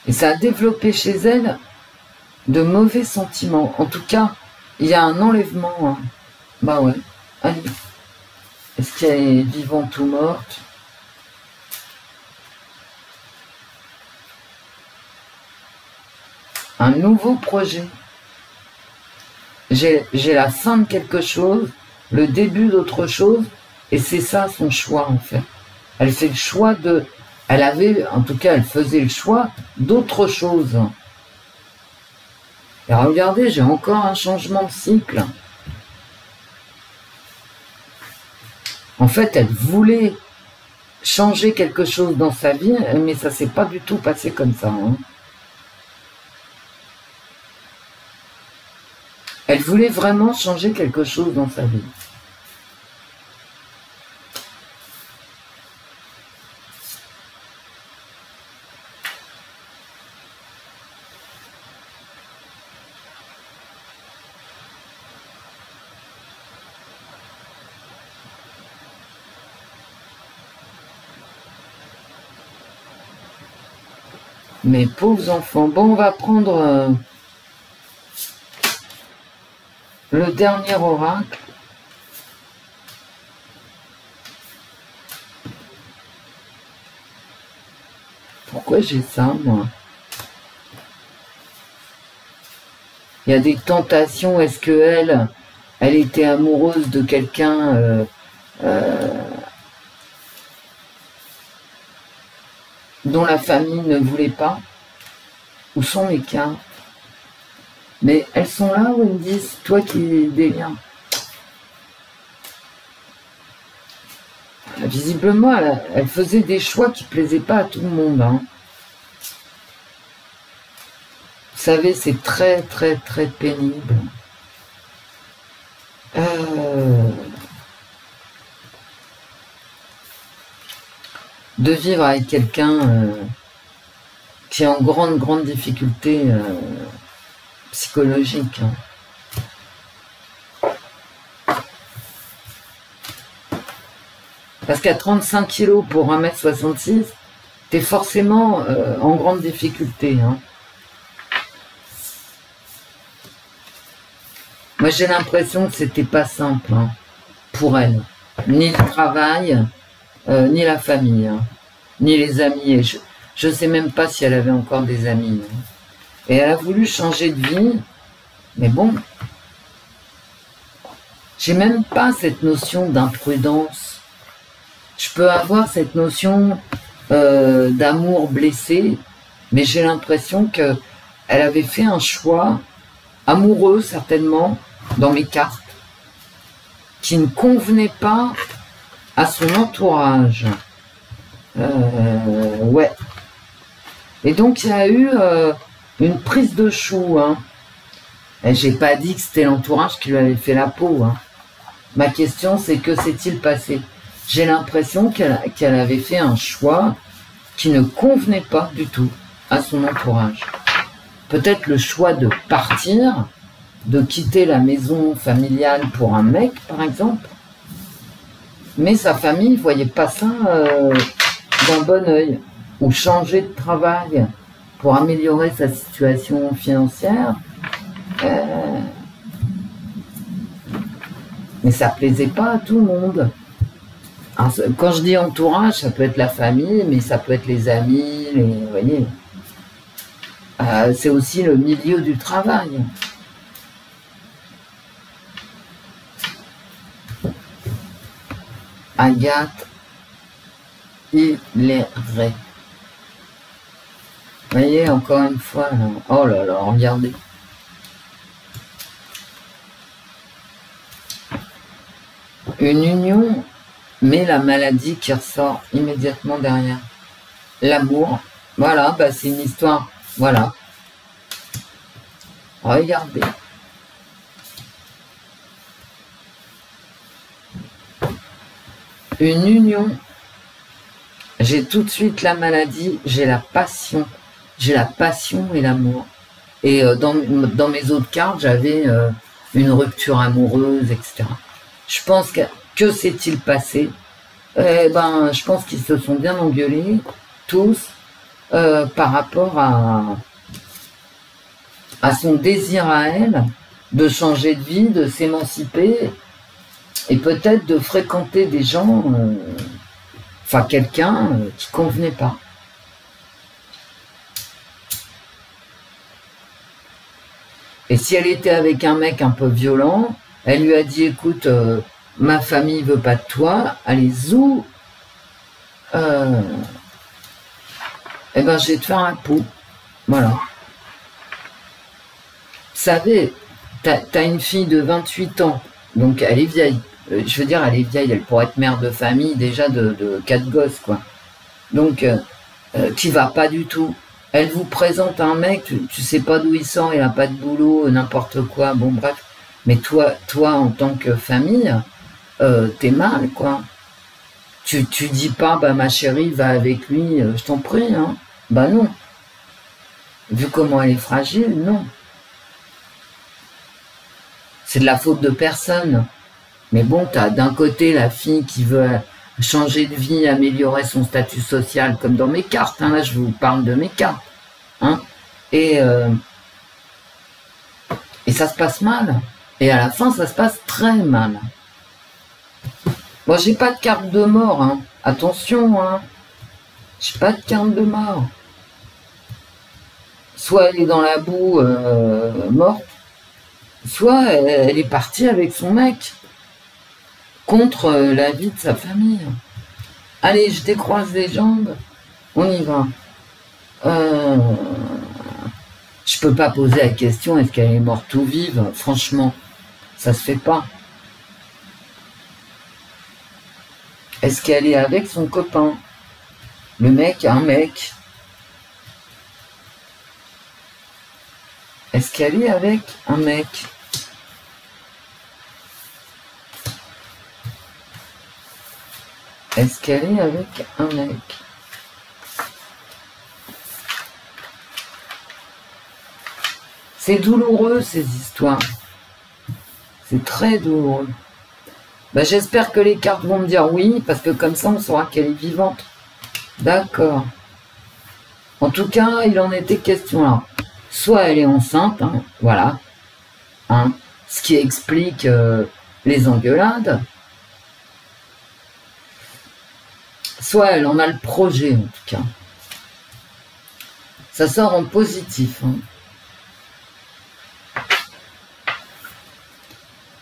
A: Et ça a développé chez elle de mauvais sentiments. En tout cas, il y a un enlèvement. Hein. Bah ouais, allez. Est-ce qu'elle est vivante ou morte? Un nouveau projet. J'ai la fin de quelque chose, le début d'autre chose, et c'est ça son choix en fait. Elle fait le choix de... Elle avait, en tout cas, elle faisait le choix d'autre chose. Et regardez, j'ai encore un changement de cycle. En fait, elle voulait changer quelque chose dans sa vie, mais ça s'est pas du tout passé comme ça. Hein. Elle voulait vraiment changer quelque chose dans sa vie. Mes pauvres enfants. Bon, on va prendre le dernier oracle. Pourquoi j'ai ça, moi? Il y a des tentations. Est-ce que elle était amoureuse de quelqu'un dont la famille ne voulait pas? Où sont les cartes? Mais elles sont là où ils me disent, toi qui délire. Visiblement, elle faisait des choix qui plaisaient pas à tout le monde. Hein. savez, c'est très, très, très pénible. De vivre avec quelqu'un qui est en grande, grande difficulté psychologique. Hein. Parce qu'à 35 kilos pour 1m66, t'es forcément en grande difficulté. Hein. Moi, j'ai l'impression que c'était pas simple hein, pour elle. Ni le travail, ni la famille, hein, ni les amis. Et je sais même pas si elle avait encore des amis. Hein. Et elle a voulu changer de vie, mais bon, j'ai même pas cette notion d'imprudence. Je peux avoir cette notion d'amour blessé, mais j'ai l'impression qu'elle avait fait un choix amoureux certainement dans mes cartes qui ne convenait pas à son entourage. Ouais. Et donc il y a eu une prise de chou. Hein. Et j'ai pas dit que c'était l'entourage qui lui avait fait la peau. Hein. Ma question c'est que s'est-il passé? J'ai l'impression qu'elle avait fait un choix qui ne convenait pas du tout à son entourage. Peut-être le choix de partir, de quitter la maison familiale pour un mec, par exemple. Mais sa famille ne voyait pas ça d'un bon œil. Ou changer de travail pour améliorer sa situation financière. Mais ça plaisait pas à tout le monde. Alors, quand je dis entourage, ça peut être la famille, mais ça peut être les amis, vous voyez. C'est aussi le milieu du travail. Agathe, il est vrai. Vous voyez, encore une fois, là. Oh là là, regardez. Une union, mais la maladie qui ressort immédiatement derrière. L'amour, voilà, bah c'est une histoire, voilà. Regardez. Une union, j'ai tout de suite la maladie, j'ai la passion et l'amour. Et dans mes autres cartes, j'avais une rupture amoureuse, etc. Je pense que s'est-il passé? Ben, je pense qu'ils se sont bien engueulés, tous, par rapport à son désir à elle de changer de vie, de s'émanciper, et peut-être de fréquenter des gens, enfin quelqu'un qui ne convenait pas. Et si elle était avec un mec un peu violent, elle lui a dit, écoute, ma famille veut pas de toi, allez, zou, eh ben je vais te faire un pot. Voilà. Vous savez, t'as une fille de 28 ans, donc elle est vieille. Je veux dire, elle est vieille, elle pourrait être mère de famille déjà de 4 gosses, quoi. Donc, qui va pas du tout. Elle vous présente un mec, tu sais pas d'où il sort, il a pas de boulot, n'importe quoi, bon bref. Mais toi en tant que famille, t'es mal, quoi. Tu dis pas, bah ma chérie, va avec lui, je t'en prie, hein. Bah non. Vu comment elle est fragile, non. C'est de la faute de personne. Mais bon, t'as d'un côté la fille qui veut changer de vie, améliorer son statut social, comme dans mes cartes, hein, là je vous parle de mes cartes. Hein, et ça se passe mal. Et à la fin, ça se passe très mal. Moi, j'ai pas de carte de mort, hein. Attention, hein. J'ai pas de carte de mort. Soit elle est dans la boue morte, soit elle est partie avec son mec contre la vie de sa famille. Allez, je décroise les jambes, on y va. Je peux pas poser la question est-ce qu'elle est morte ou vive, franchement, ça se fait pas. Est-ce qu'elle est avec son copain? Le mec, un mec. Est-ce qu'elle est avec un mec? Est-ce qu'elle est avec un mec? C'est douloureux, ces histoires. C'est très douloureux. Ben, j'espère que les cartes vont me dire oui, parce que comme ça, on saura qu'elle est vivante. D'accord. En tout cas, il en était question là. Soit elle est enceinte, hein, voilà. Hein, ce qui explique les engueulades. Soit elle en a le projet, en tout cas. Ça sort en positif. Hein.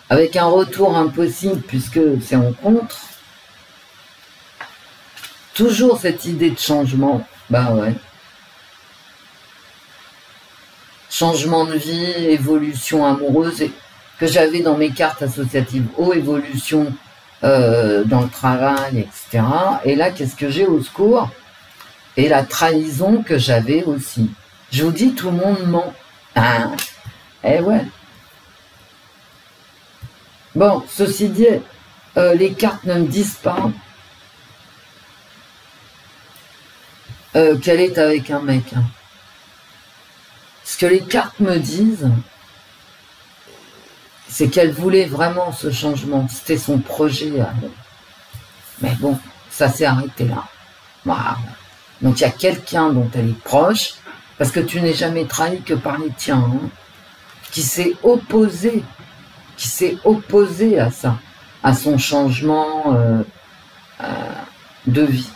A: Avec un retour impossible, puisque c'est en contre. Toujours cette idée de changement. Bah ouais. Changement de vie, évolution amoureuse, que j'avais dans mes cartes associatives. Évolution dans le travail, etc. Et là, qu'est-ce que j'ai au secours? Et la trahison que j'avais aussi. Je vous dis, tout le monde ment. Ah, eh ouais. Bon, ceci dit, les cartes ne me disent pas qu'elle est avec un mec. Hein. Ce que les cartes me disent, c'est qu'elle voulait vraiment ce changement. C'était son projet. Mais bon, ça s'est arrêté là. Voilà. Donc il y a quelqu'un dont elle est proche, parce que tu n'es jamais trahi que par les tiens, hein, qui s'est opposé à ça, à son changement de vie.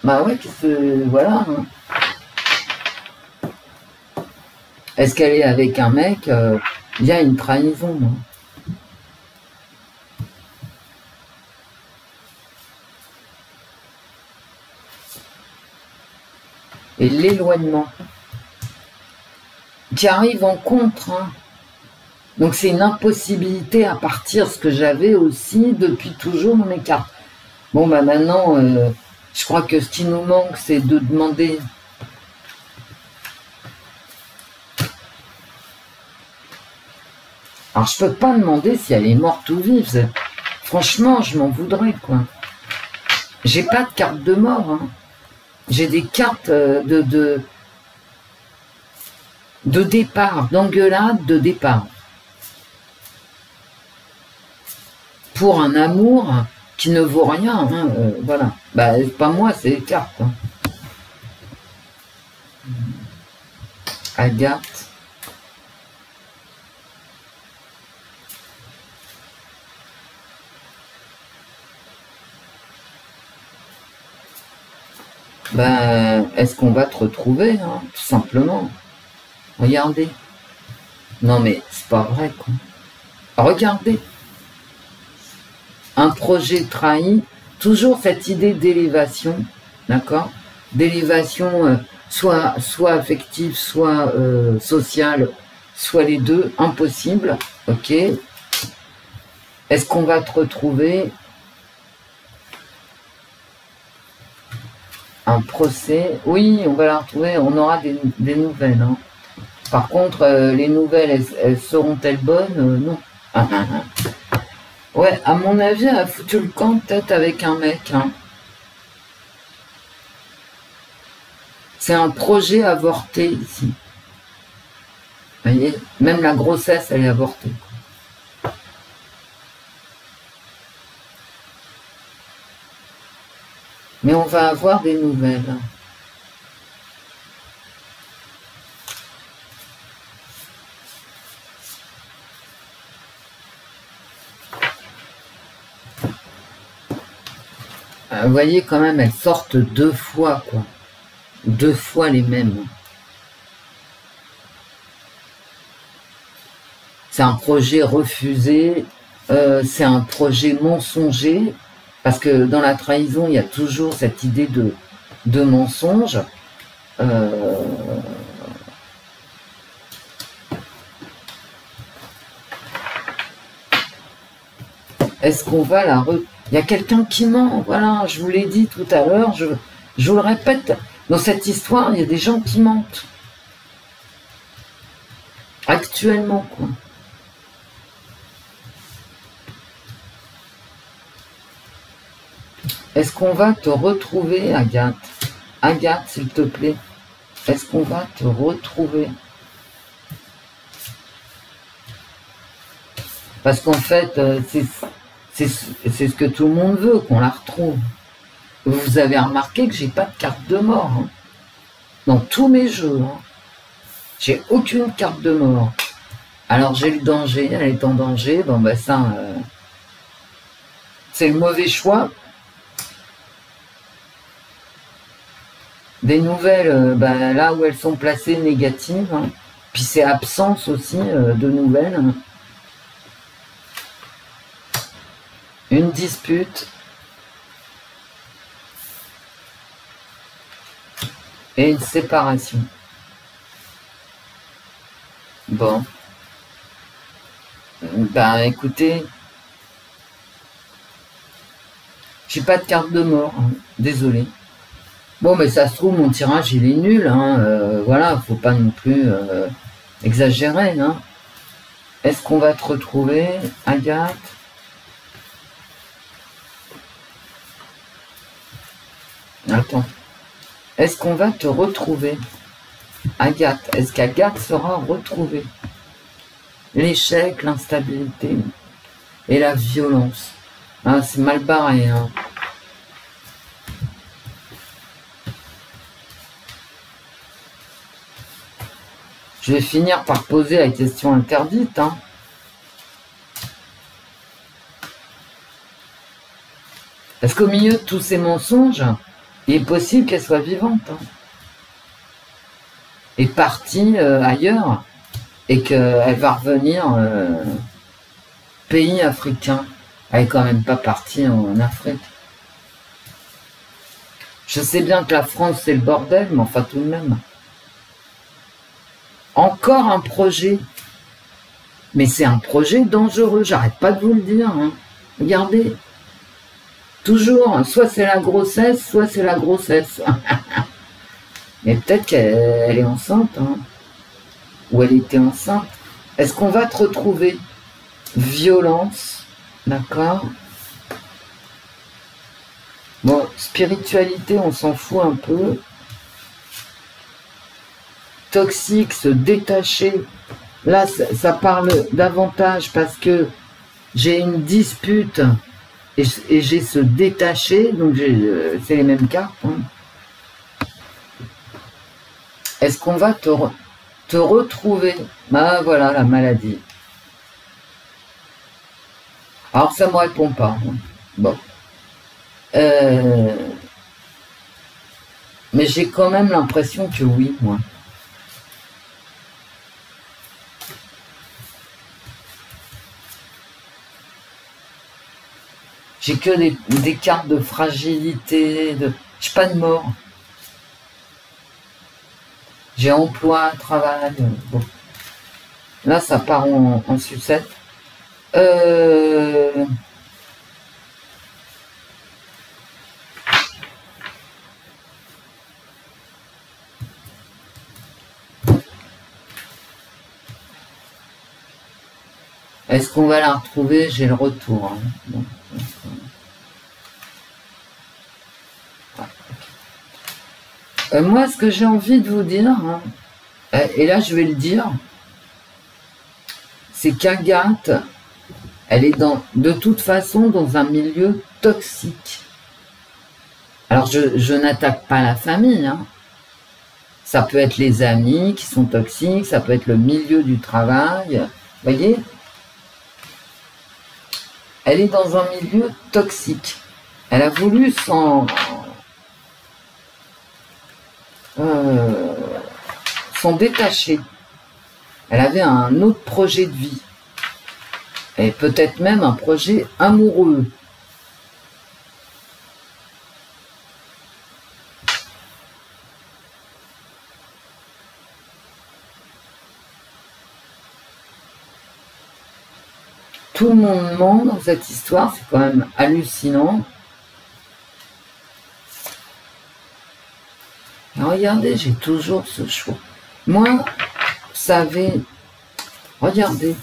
A: Bah ouais, voilà. Hein. Est-ce qu'elle est avec un mec? Il y a une trahison. Hein. Et l'éloignement qui arrive en contre. Hein. Donc c'est une impossibilité à partir, ce que j'avais aussi depuis toujours dans mes cartes. Bon bah maintenant, je crois que ce qui nous manque, c'est de demander... Alors je peux pas demander si elle est morte ou vive. Franchement, je m'en voudrais, quoi. J'ai pas de carte de mort. Hein. J'ai des cartes de départ, d'engueulade de départ. Pour un amour qui ne vaut rien. Hein, voilà. Bah, pas moi, c'est les cartes. Hein. Agathe. Ben, est-ce qu'on va te retrouver, hein, tout simplement? Regardez. Non mais, c'est pas vrai, quoi. Regardez. Un projet trahi, toujours cette idée d'élévation, d'accord? D'élévation, soit affective, soit sociale, soit les deux, impossible, ok? Est-ce qu'on va te retrouver? Un procès, oui, on va la retrouver, on aura des nouvelles. Hein. Par contre, les nouvelles, elles seront-elles bonnes? Non. Ouais, à mon avis, elle a foutu le camp peut-être avec un mec. Hein. C'est un projet avorté ici. Vous voyez, même la grossesse, elle est avortée. Mais on va avoir des nouvelles. Vous voyez quand même, elles sortent 2 fois, quoi. 2 fois les mêmes. C'est un projet refusé, c'est un projet mensonger. Parce que dans la trahison, il y a toujours cette idée de mensonge. Est-ce qu'on va la Il y a quelqu'un qui ment, voilà, je vous l'ai dit tout à l'heure, je vous le répète, dans cette histoire, il y a des gens qui mentent. actuellement, quoi. Est-ce qu'on va te retrouver, Agathe? Agathe, s'il te plaît. Est-ce qu'on va te retrouver? Parce qu'en fait, c'est ce que tout le monde veut, qu'on la retrouve. Vous avez remarqué que j'ai pas de carte de mort. Hein. Dans tous mes jeux. Hein. J'ai aucune carte de mort. Alors j'ai le danger, elle est en danger. Bon ben ça, c'est le mauvais choix. Des nouvelles, ben, là où elles sont placées négatives. Hein. Puis c'est absence aussi de nouvelles. Hein. Une dispute. Et une séparation. Bon. Ben écoutez, j'ai pas de carte de mort, hein. Désolé. Bon, mais ça se trouve, mon tirage il est nul, hein. Voilà, faut pas non plus exagérer. Hein. Est-ce qu'on va te retrouver, Agathe? Attends. Est-ce qu'on va te retrouver, Agathe? Est-ce qu'Agathe sera retrouvée? L'échec, l'instabilité et la violence. Ah, c'est mal barré. Hein. Je vais finir par poser la question interdite. Hein. Parce qu'au milieu de tous ces mensonges, il est possible qu'elle soit vivante. Hein. Et partie ailleurs. Et qu'elle va revenir pays africain. Elle est quand même pas partie en Afrique. Je sais bien que la France c'est le bordel, mais enfin tout de même. Encore un projet. Mais c'est un projet dangereux, j'arrête pas de vous le dire. Hein. Regardez. Toujours, soit c'est la grossesse, soit c'est la grossesse. Mais peut-être qu'elle est enceinte. Hein. Ou elle était enceinte. Est-ce qu'on va te retrouver? Violence, d'accord. Bon, spiritualité, on s'en fout un peu. Toxique, se détacher. Là, ça parle davantage parce que j'ai une dispute et j'ai se détacher, donc c'est les mêmes cartes. Hein. Est-ce qu'on va te retrouver? Ah, voilà, la maladie. Alors, ça me répond pas. Hein. Bon. Mais j'ai quand même l'impression que oui, moi. J'ai que des cartes de fragilité, j'ai pas de mort. J'ai emploi, travail. Bon. Là, ça part en sucette. Est-ce qu'on va la retrouver? J'ai le retour. Hein. Bon. Moi, ce que j'ai envie de vous dire, hein, et là je vais le dire, c'est qu'Agathe, elle est de toute façon dans un milieu toxique. Alors je n'attaque pas la famille, hein. Ça peut être les amis qui sont toxiques, ça peut être le milieu du travail, vous voyez? Elle est dans un milieu toxique. Elle a voulu s'en détacher. Elle avait un autre projet de vie. Et peut-être même un projet amoureux. Tout le monde ment dans cette histoire, c'est quand même hallucinant. Et regardez, j'ai toujours ce choix. Moi, vous savez, Regardez.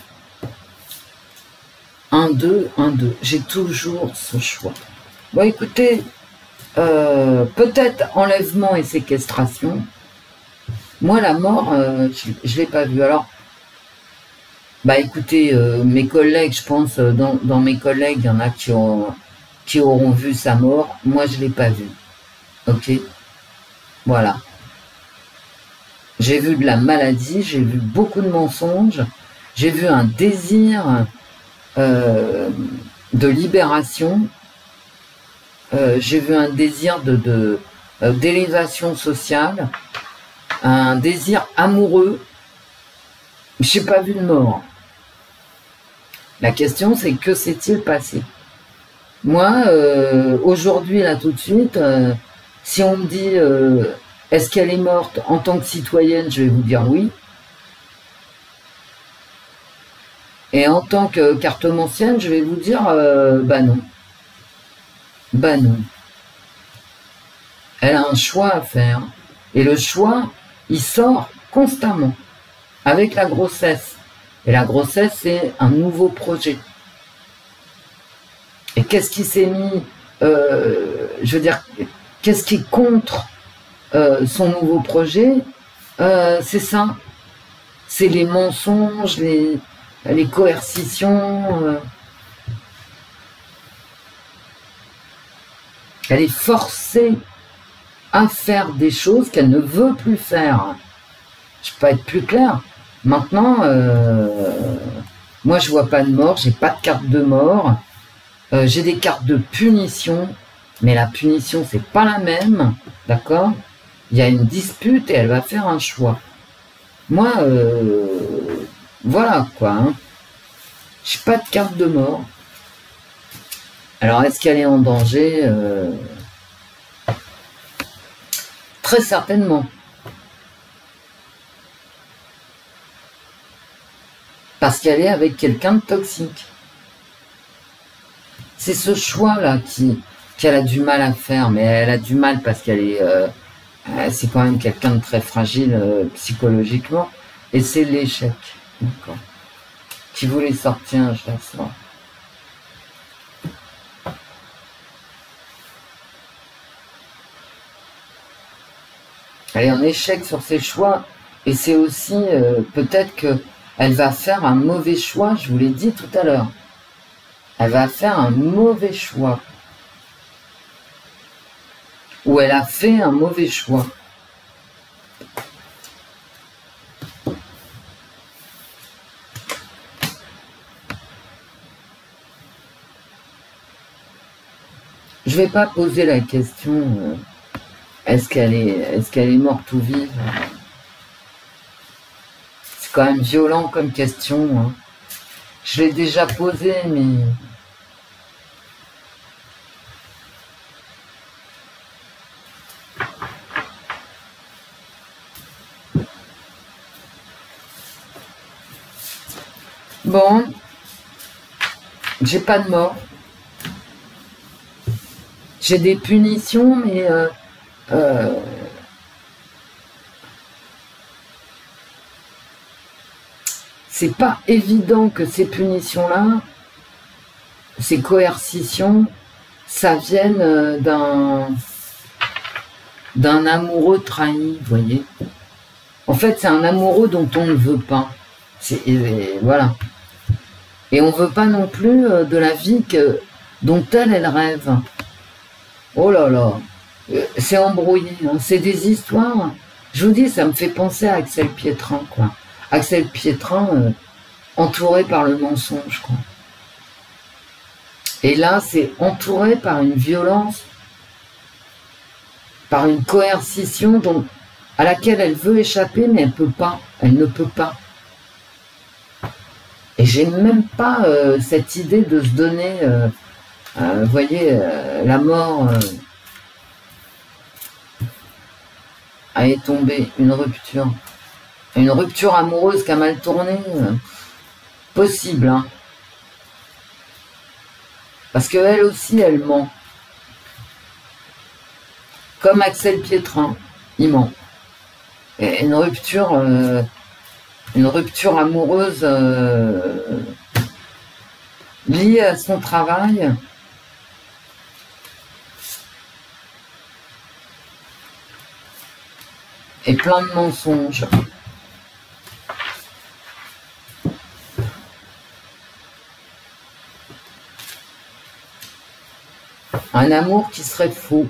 A: 1, 2, 1, 2. J'ai toujours ce choix. Bon, écoutez, peut-être enlèvement et séquestration. Moi, la mort, je ne l'ai pas vue. Alors, bah écoutez, mes collègues, je pense, dans mes collègues, il y en a qui auront vu sa mort. Moi, je ne l'ai pas vue. Ok? Voilà. J'ai vu de la maladie, j'ai vu beaucoup de mensonges, j'ai vu un désir de libération, j'ai vu un désir d'élévation sociale, un désir amoureux. Je n'ai pas vu de mort. La question, c'est que s'est-il passé? Moi, aujourd'hui, là, tout de suite, si on me dit est-ce qu'elle est morte en tant que citoyenne, je vais vous dire oui. Et en tant que cartomancienne, je vais vous dire bah non. Bah non. Elle a un choix à faire. Et le choix, il sort constamment. Avec la grossesse. Et la grossesse, c'est un nouveau projet. Et qu'est-ce qui s'est mis, je veux dire, qu'est-ce qui est contre son nouveau projet? C'est ça. C'est les mensonges, les coercitions. Elle est forcée à faire des choses qu'elle ne veut plus faire. Je peux pas être plus clair. Maintenant, moi je vois pas de mort, j'ai pas de carte de mort. J'ai des cartes de punition, mais la punition c'est pas la même, d'accord? Il y a une dispute et elle va faire un choix. Moi, voilà quoi. Hein. J'ai pas de carte de mort. Alors est-ce qu'elle est en danger? Très certainement. Parce qu'elle est avec quelqu'un de toxique. C'est ce choix-là qu'elle a du mal à faire, mais elle a du mal parce qu'elle est... c'est quand même quelqu'un de très fragile psychologiquement. Et c'est l'échec. D'accord. Qui voulait sortir, je la sors. Elle est en échec sur ses choix. Et c'est aussi peut-être qu'elle va faire un mauvais choix, je vous l'ai dit tout à l'heure. Elle va faire un mauvais choix. Ou elle a fait un mauvais choix. Je vais pas poser la question est-ce qu'elle est morte ou vive. C'est quand même violent comme question. Hein. Je l'ai déjà posé, mais... Bon, j'ai pas de mort. J'ai des punitions, mais c'est pas évident que ces punitions-là, ces coercitions, ça vienne d'un amoureux trahi, vous voyez. En fait, c'est un amoureux dont on ne veut pas. Voilà. Et on veut pas non plus de la vie dont elle rêve. Oh là là, c'est embrouillé, hein. C'est des histoires. Je vous dis, ça me fait penser à Axel Pietrin, quoi. Axel Pietrin, entouré par le mensonge, quoi. Et là, c'est entouré par une violence, par une coercition à laquelle elle veut échapper, mais elle peut pas. Elle ne peut pas. Et j'ai même pas cette idée de se donner, vous voyez, la mort est tombée, une rupture amoureuse qui a mal tourné, possible, hein. Parce qu'elle aussi, elle ment. Comme Axel Pietrin, il ment. Et une rupture une rupture amoureuse liée à son travail. Et plein de mensonges. Un amour qui serait faux.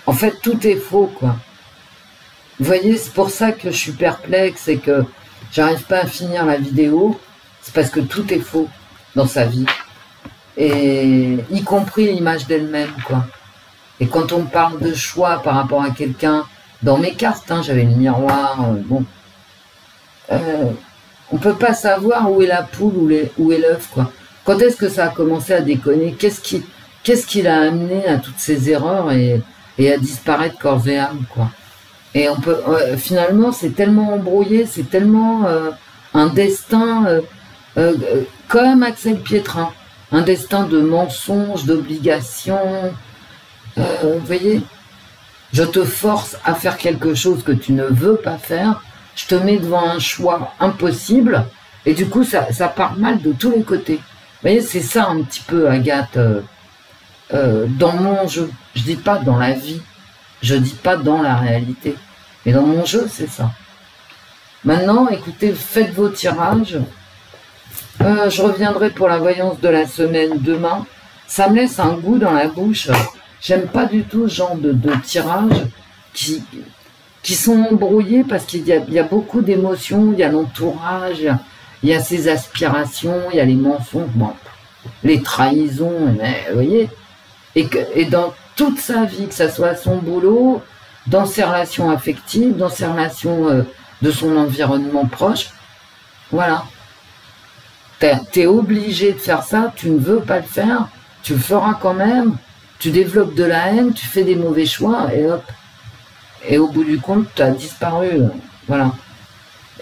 A: En fait, tout est faux, quoi. Vous voyez, c'est pour ça que je suis perplexe et que j'arrive pas à finir la vidéo. C'est parce que tout est faux dans sa vie. Et y compris l'image d'elle-même, quoi. Et quand on parle de choix par rapport à quelqu'un, dans mes cartes, hein, j'avais le miroir, bon. On peut pas savoir où est la poule, où est l'œuf, quoi. Quand est-ce que ça a commencé à déconner? Qu'est-ce qui l'a amené à toutes ces erreurs et à disparaître corps et âme, quoi. Et on peut finalement, c'est tellement embrouillé, c'est tellement un destin comme Axel Pietrin, un destin de mensonges, d'obligations. Vous voyez, je te force à faire quelque chose que tu ne veux pas faire, je te mets devant un choix impossible, et du coup, ça part mal de tous les côtés. Vous voyez, c'est ça un petit peu, Agathe, dans mon jeu. Je dis pas dans la vie, je dis pas dans la réalité, mais dans mon jeu, c'est ça. Maintenant, écoutez, faites vos tirages. Je reviendrai pour la voyance de la semaine demain. Ça me laisse un goût dans la bouche. J'aime pas du tout ce genre de tirages qui sont embrouillés parce qu'il y a beaucoup d'émotions, il y a l'entourage, il y a ses aspirations, il y a les mensonges, bon, les trahisons, mais, vous voyez, et dans toute sa vie, que ce soit son boulot, dans ses relations affectives, dans ses relations de son environnement proche, voilà. T'es obligé de faire ça, tu ne veux pas le faire, tu le feras quand même, tu développes de la haine, tu fais des mauvais choix, et hop. Et au bout du compte, tu as disparu, voilà.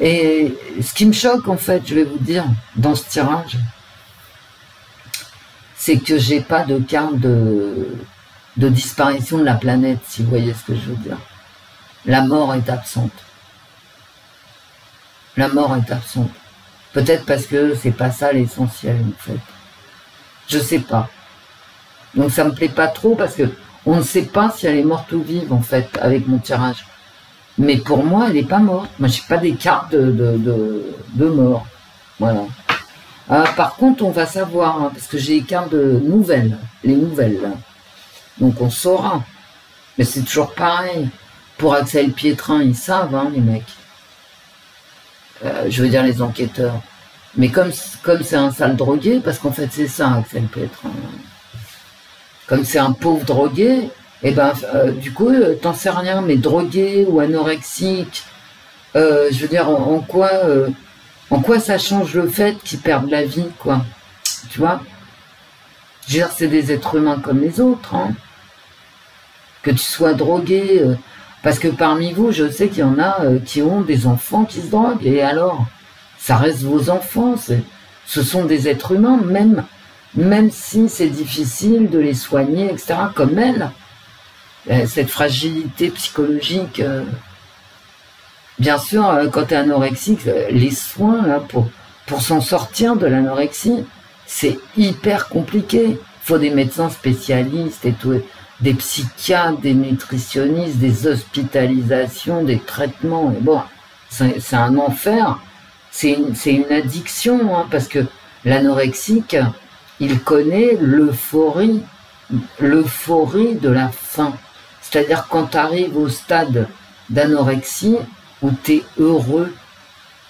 A: Et ce qui me choque, en fait, je vais vous dire, dans ce tirage, c'est que j'ai pas de carte de disparition de la planète, si vous voyez ce que je veux dire. La mort est absente. La mort est absente. Peut-être parce que c'est pas ça l'essentiel, en fait. Je sais pas. Donc ça me plaît pas trop parce que on ne sait pas si elle est morte ou vive, en fait, avec mon tirage. Mais pour moi, elle n'est pas morte. Moi, j'ai pas des cartes de mort. Voilà. Par contre, on va savoir, hein, parce que j'ai les cartes de nouvelles. Les nouvelles. Là. Donc on saura. Mais c'est toujours pareil. Pour Axel Pietrin, ils savent, hein, les mecs. Je veux dire les enquêteurs. Mais comme c'est un sale drogué, parce qu'en fait c'est ça, Axel Pietrin. Comme c'est un pauvre drogué, et ben du coup, t'en sais rien, mais drogué ou anorexique, je veux dire, en quoi ça change le fait qu'ils perdent la vie, quoi. Tu vois? Je veux dire, c'est des êtres humains comme les autres, hein. Que tu sois drogué, parce que parmi vous, je sais qu'il y en a qui ont des enfants qui se droguent, et alors, ça reste vos enfants, ce sont des êtres humains, même si c'est difficile de les soigner, etc., comme elle, cette fragilité psychologique. Bien sûr, quand tu es anorexique, les soins là, pour s'en sortir de l'anorexie, c'est hyper compliqué. Il faut des médecins spécialistes et tout, des psychiatres, des nutritionnistes, des hospitalisations, des traitements. Et bon, c'est un enfer. C'est une addiction, hein, parce que l'anorexique, il connaît l'euphorie de la faim. C'est-à-dire quand tu arrives au stade d'anorexie où tu es heureux,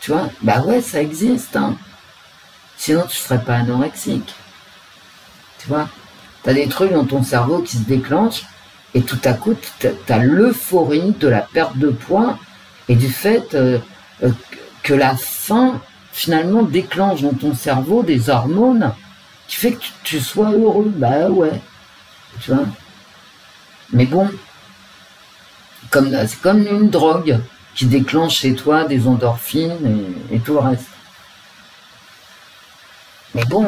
A: tu vois, bah ouais, ça existe, hein. Sinon tu ne serais pas anorexique. Tu vois, tu as des trucs dans ton cerveau qui se déclenchent et tout à coup, tu as l'euphorie de la perte de poids et du fait que la faim, finalement, déclenche dans ton cerveau des hormones qui fait que tu sois heureux. Bah ouais, tu vois. Mais bon, c'est comme une drogue qui déclenche chez toi des endorphines et tout le reste. Mais bon,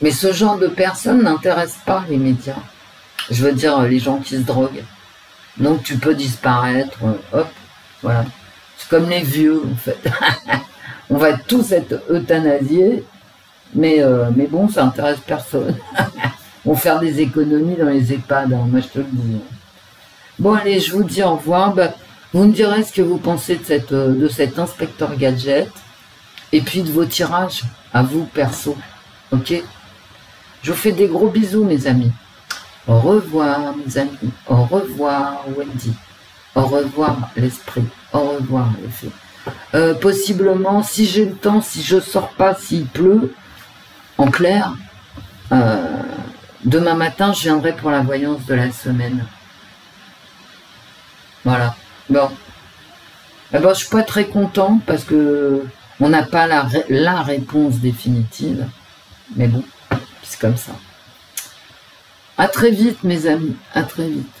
A: mais ce genre de personnes n'intéresse pas les médias. Je veux dire, les gens qui se droguent. Donc tu peux disparaître, hop, voilà. C'est comme les vieux, en fait. On va tous être euthanasiés, mais bon, ça intéresse personne. On va faire des économies dans les EHPAD, hein, moi je te le dis. Bon, allez, je vous dis au revoir. Bah, vous me direz ce que vous pensez de cet inspecteur gadget, et puis de vos tirages, à vous, perso. Ok? Je vous fais des gros bisous, mes amis. Au revoir, mes amis. Au revoir, Wendy. Au revoir, l'esprit. Au revoir, les filles. Possiblement, si j'ai le temps, si je sors pas, s'il pleut, en clair, demain matin, je viendrai pour la voyance de la semaine. Voilà. Bon. Eh ben, je suis pas très content parce que on n'a pas la réponse définitive. Mais bon, c'est comme ça. À très vite, mes amis. À très vite.